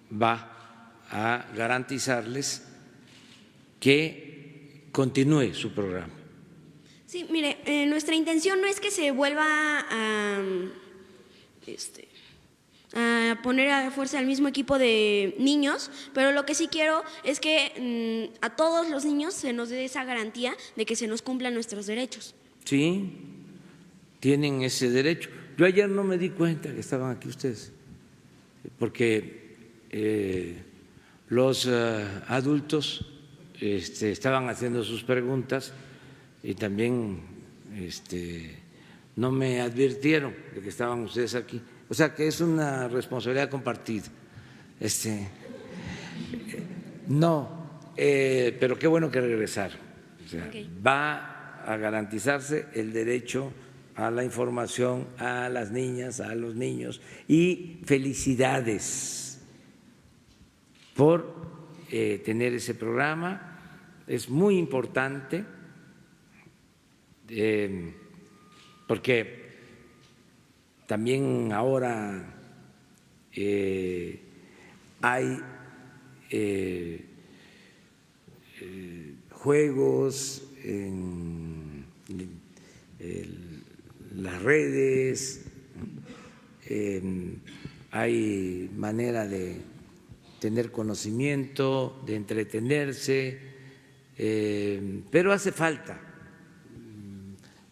va a garantizarles que continúe su programa.
Sí, mire, nuestra intención no es que se vuelva a poner a fuerza al mismo equipo de niños, pero lo que sí quiero es que a todos los niños se nos dé esa garantía de que se nos cumplan nuestros derechos.
Sí, tienen ese derecho. Yo ayer no me di cuenta que estaban aquí ustedes, porque los adultos estaban haciendo sus preguntas y también no me advirtieron de que estaban ustedes aquí. O sea que es una responsabilidad compartida. Pero qué bueno que regresaron. O sea,
okay.
Va a garantizarse el derecho a la información a las niñas, a los niños, y felicidades por tener ese programa. Es muy importante porque también ahora hay juegos en las redes, hay manera de tener conocimiento, de entretenerse, pero hace falta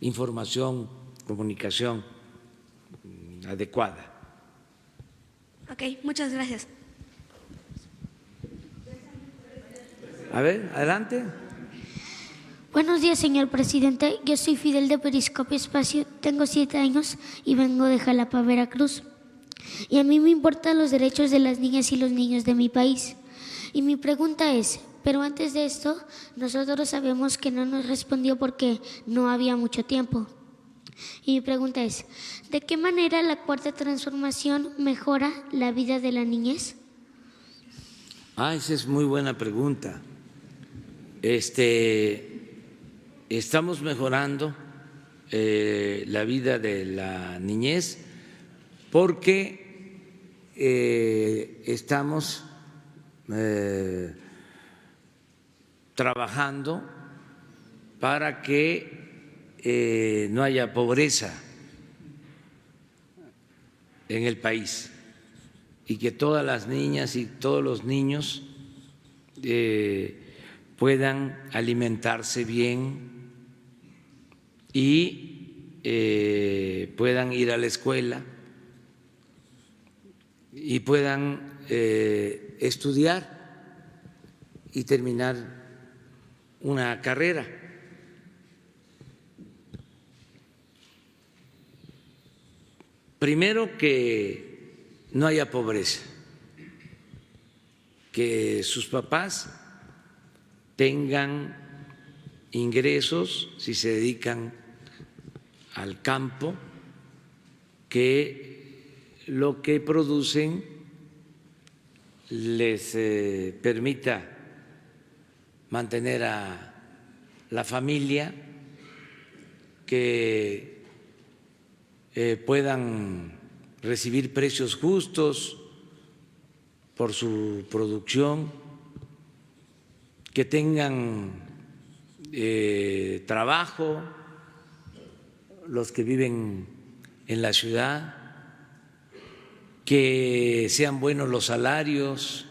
información, comunicación adecuada.
Ok, muchas gracias.
A ver, adelante.
Buenos días, señor presidente. Yo soy Fidel de Periscopio Espacio, tengo 7 años y vengo de Jalapa, Veracruz. Y a mí me importan los derechos de las niñas y los niños de mi país. Y mi pregunta es, pero antes de esto, nosotros sabemos que no nos respondió porque no había mucho tiempo. Y mi pregunta es, ¿de qué manera la Cuarta Transformación mejora la vida de la niñez?
Esa es muy buena pregunta. Estamos mejorando la vida de la niñez porque estamos trabajando para que no haya pobreza en el país y que todas las niñas y todos los niños puedan alimentarse bien y puedan ir a la escuela y puedan estudiar y terminar una carrera. Primero, que no haya pobreza, que sus papás tengan ingresos si se dedican al campo, que lo que producen les permita mantener a la familia, que puedan recibir precios justos por su producción, que tengan trabajo los que viven en la ciudad, que sean buenos los salarios.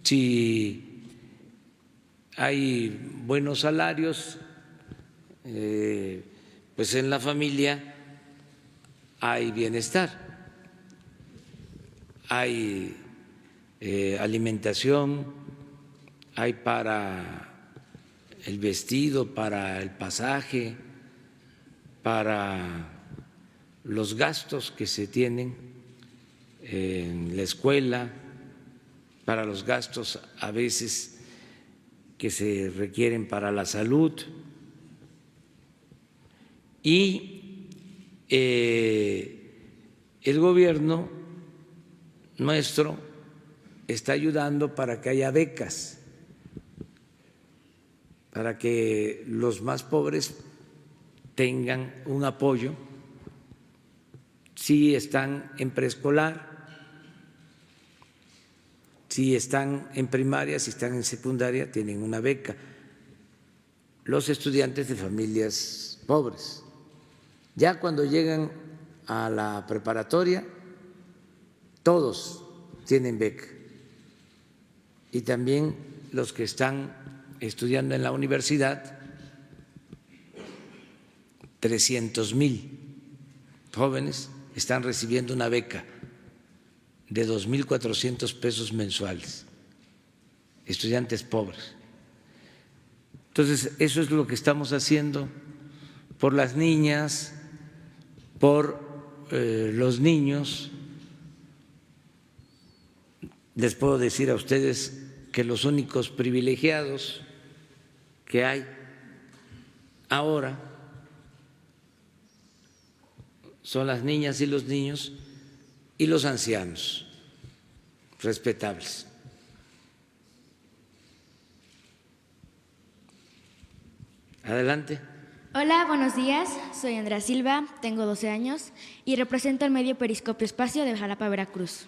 Si hay buenos salarios, pues en la familia hay bienestar, hay alimentación, hay para el vestido, para el pasaje, para los gastos que se tienen en la escuela, para los gastos a veces que se requieren para la salud. Y el gobierno nuestro está ayudando para que haya becas, para que los más pobres tengan un apoyo si están en preescolar, si están en primaria, si están en secundaria, tienen una beca. Los estudiantes de familias pobres, ya cuando llegan a la preparatoria, todos tienen beca, y también los que están estudiando en la universidad, 300,000 jóvenes están recibiendo una beca de 2,400 pesos mensuales, estudiantes pobres. Entonces, eso es lo que estamos haciendo por las niñas, por los niños. Les puedo decir a ustedes que los únicos privilegiados que hay ahora son las niñas y los niños y los ancianos respetables. Adelante.
Hola, buenos días. Soy Andrea Silva, tengo 12 años y represento el medio Periscopio Espacio de Jalapa, Veracruz.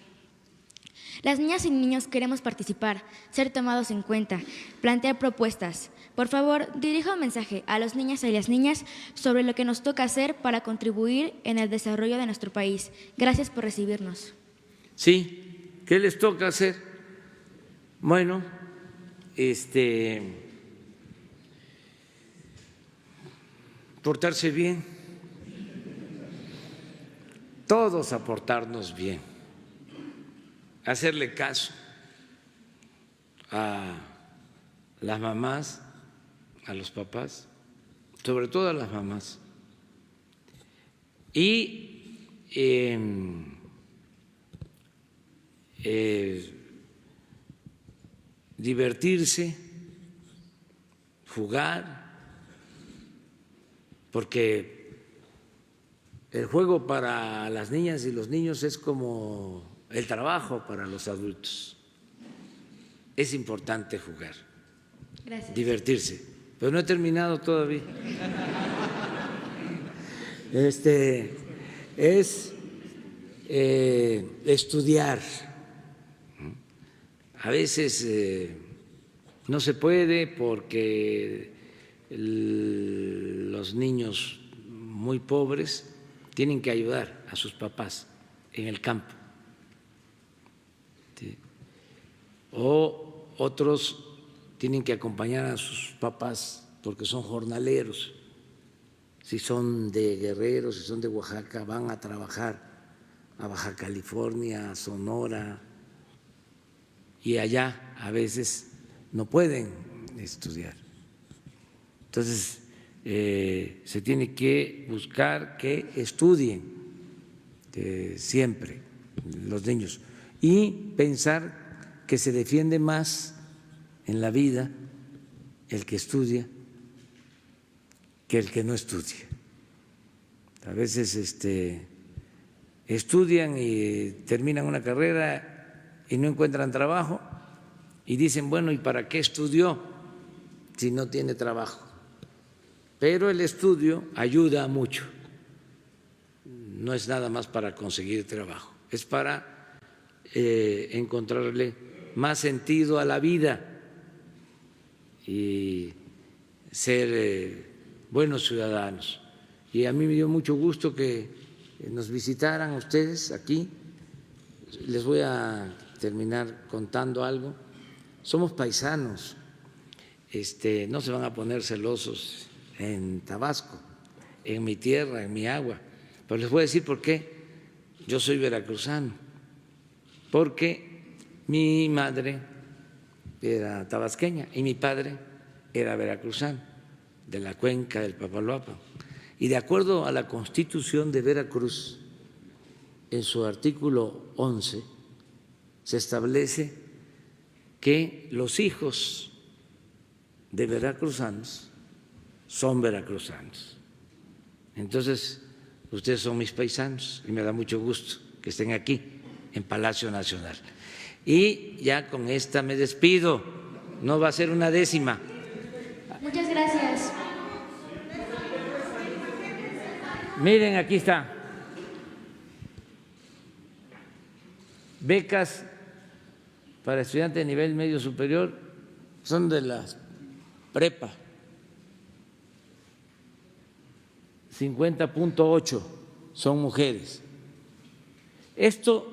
Las niñas y niños queremos participar, ser tomados en cuenta, plantear propuestas. Por favor, dirija un mensaje a los niños y las niñas sobre lo que nos toca hacer para contribuir en el desarrollo de nuestro país. Gracias por recibirnos.
Sí, ¿qué les toca hacer? Bueno, portarse bien, todos a portarnos bien, hacerle caso a las mamás, a los papás, sobre todo a las mamás, y divertirse, jugar, porque el juego para las niñas y los niños es como el trabajo para los adultos. Es importante jugar,
Gracias.
divertirse, pero no he terminado todavía. Es estudiar. A veces no se puede porque los niños muy pobres tienen que ayudar a sus papás en el campo, ¿sí? O otros tienen que acompañar a sus papás porque son jornaleros. Si son de Guerrero, si son de Oaxaca, van a trabajar a Baja California, a Sonora, y allá a veces no pueden estudiar. Entonces, se tiene que buscar que estudien siempre los niños y pensar que se defiende más en la vida el que estudia que el que no estudia. A veces estudian y terminan una carrera y no encuentran trabajo y dicen, bueno, ¿y para qué estudió si no tiene trabajo? Pero el estudio ayuda mucho, no es nada más para conseguir trabajo, es para encontrarle más sentido a la vida y ser buenos ciudadanos. Y a mí me dio mucho gusto que nos visitaran ustedes aquí. Les voy a terminar contando algo. Somos paisanos, no se van a poner celosos en Tabasco, en mi tierra, en mi agua. Pero les voy a decir por qué yo soy veracruzano. Porque mi madre era tabasqueña y mi padre era veracruzano, de la cuenca del Papaloapan. Y de acuerdo a la Constitución de Veracruz, en su artículo 11, se establece que los hijos de veracruzanos son veracruzanos. Entonces, ustedes son mis paisanos y me da mucho gusto que estén aquí en Palacio Nacional. Y ya con esta me despido, no va a ser una décima.
Muchas gracias.
Miren, aquí está. Becas para estudiantes de nivel medio superior son de las prepa. 50.8 son mujeres. Esto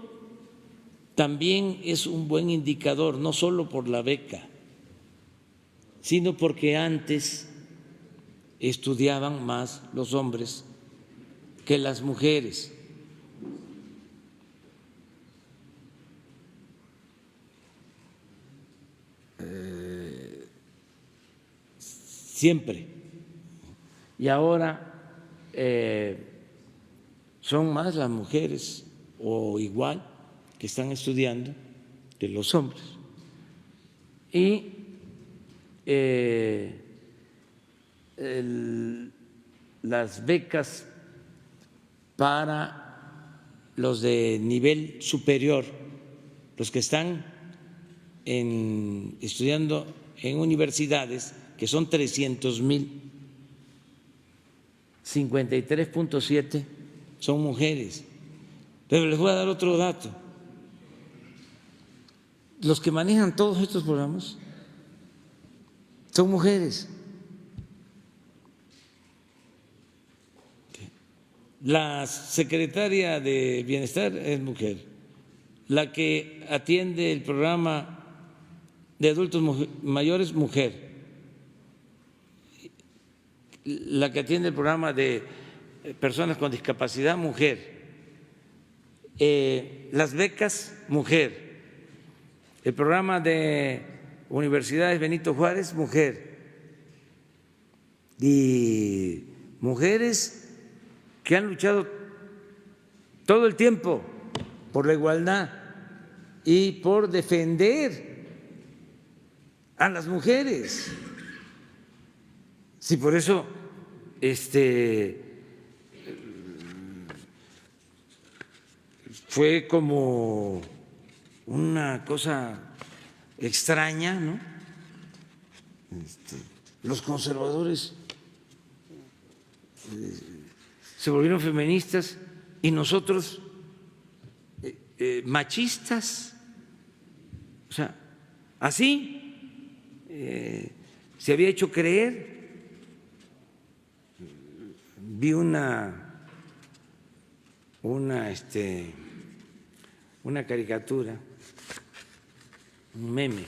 también es un buen indicador, no solo por la beca, sino porque antes estudiaban más los hombres que las mujeres. Siempre. Y ahora son más las mujeres o igual que están estudiando que los hombres. Y las becas para los de nivel superior, los que están estudiando en universidades, que son 300,000, 53.7 son mujeres. Pero les voy a dar otro dato. Los que manejan todos estos programas son mujeres. La secretaria de Bienestar es mujer. La que atiende el programa de adultos mayores, mujer. La que atiende el programa de personas con discapacidad, mujer. Las becas, mujer. El programa de Universidades Benito Juárez, mujer. Y mujeres que han luchado todo el tiempo por la igualdad y por defender a las mujeres. Sí, por eso fue como una cosa extraña, ¿no? Los conservadores se volvieron feministas y nosotros machistas. O sea, así se había hecho creer. Vi una caricatura, un meme,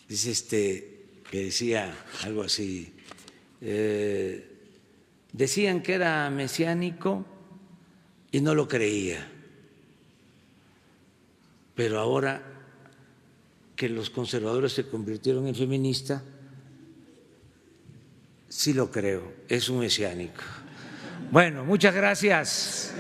dice que decía algo así. Decían que era mesiánico y no lo creía. pero ahora que los conservadores se convirtieron en feministas, sí lo creo, es un mesiánico. Bueno, muchas gracias.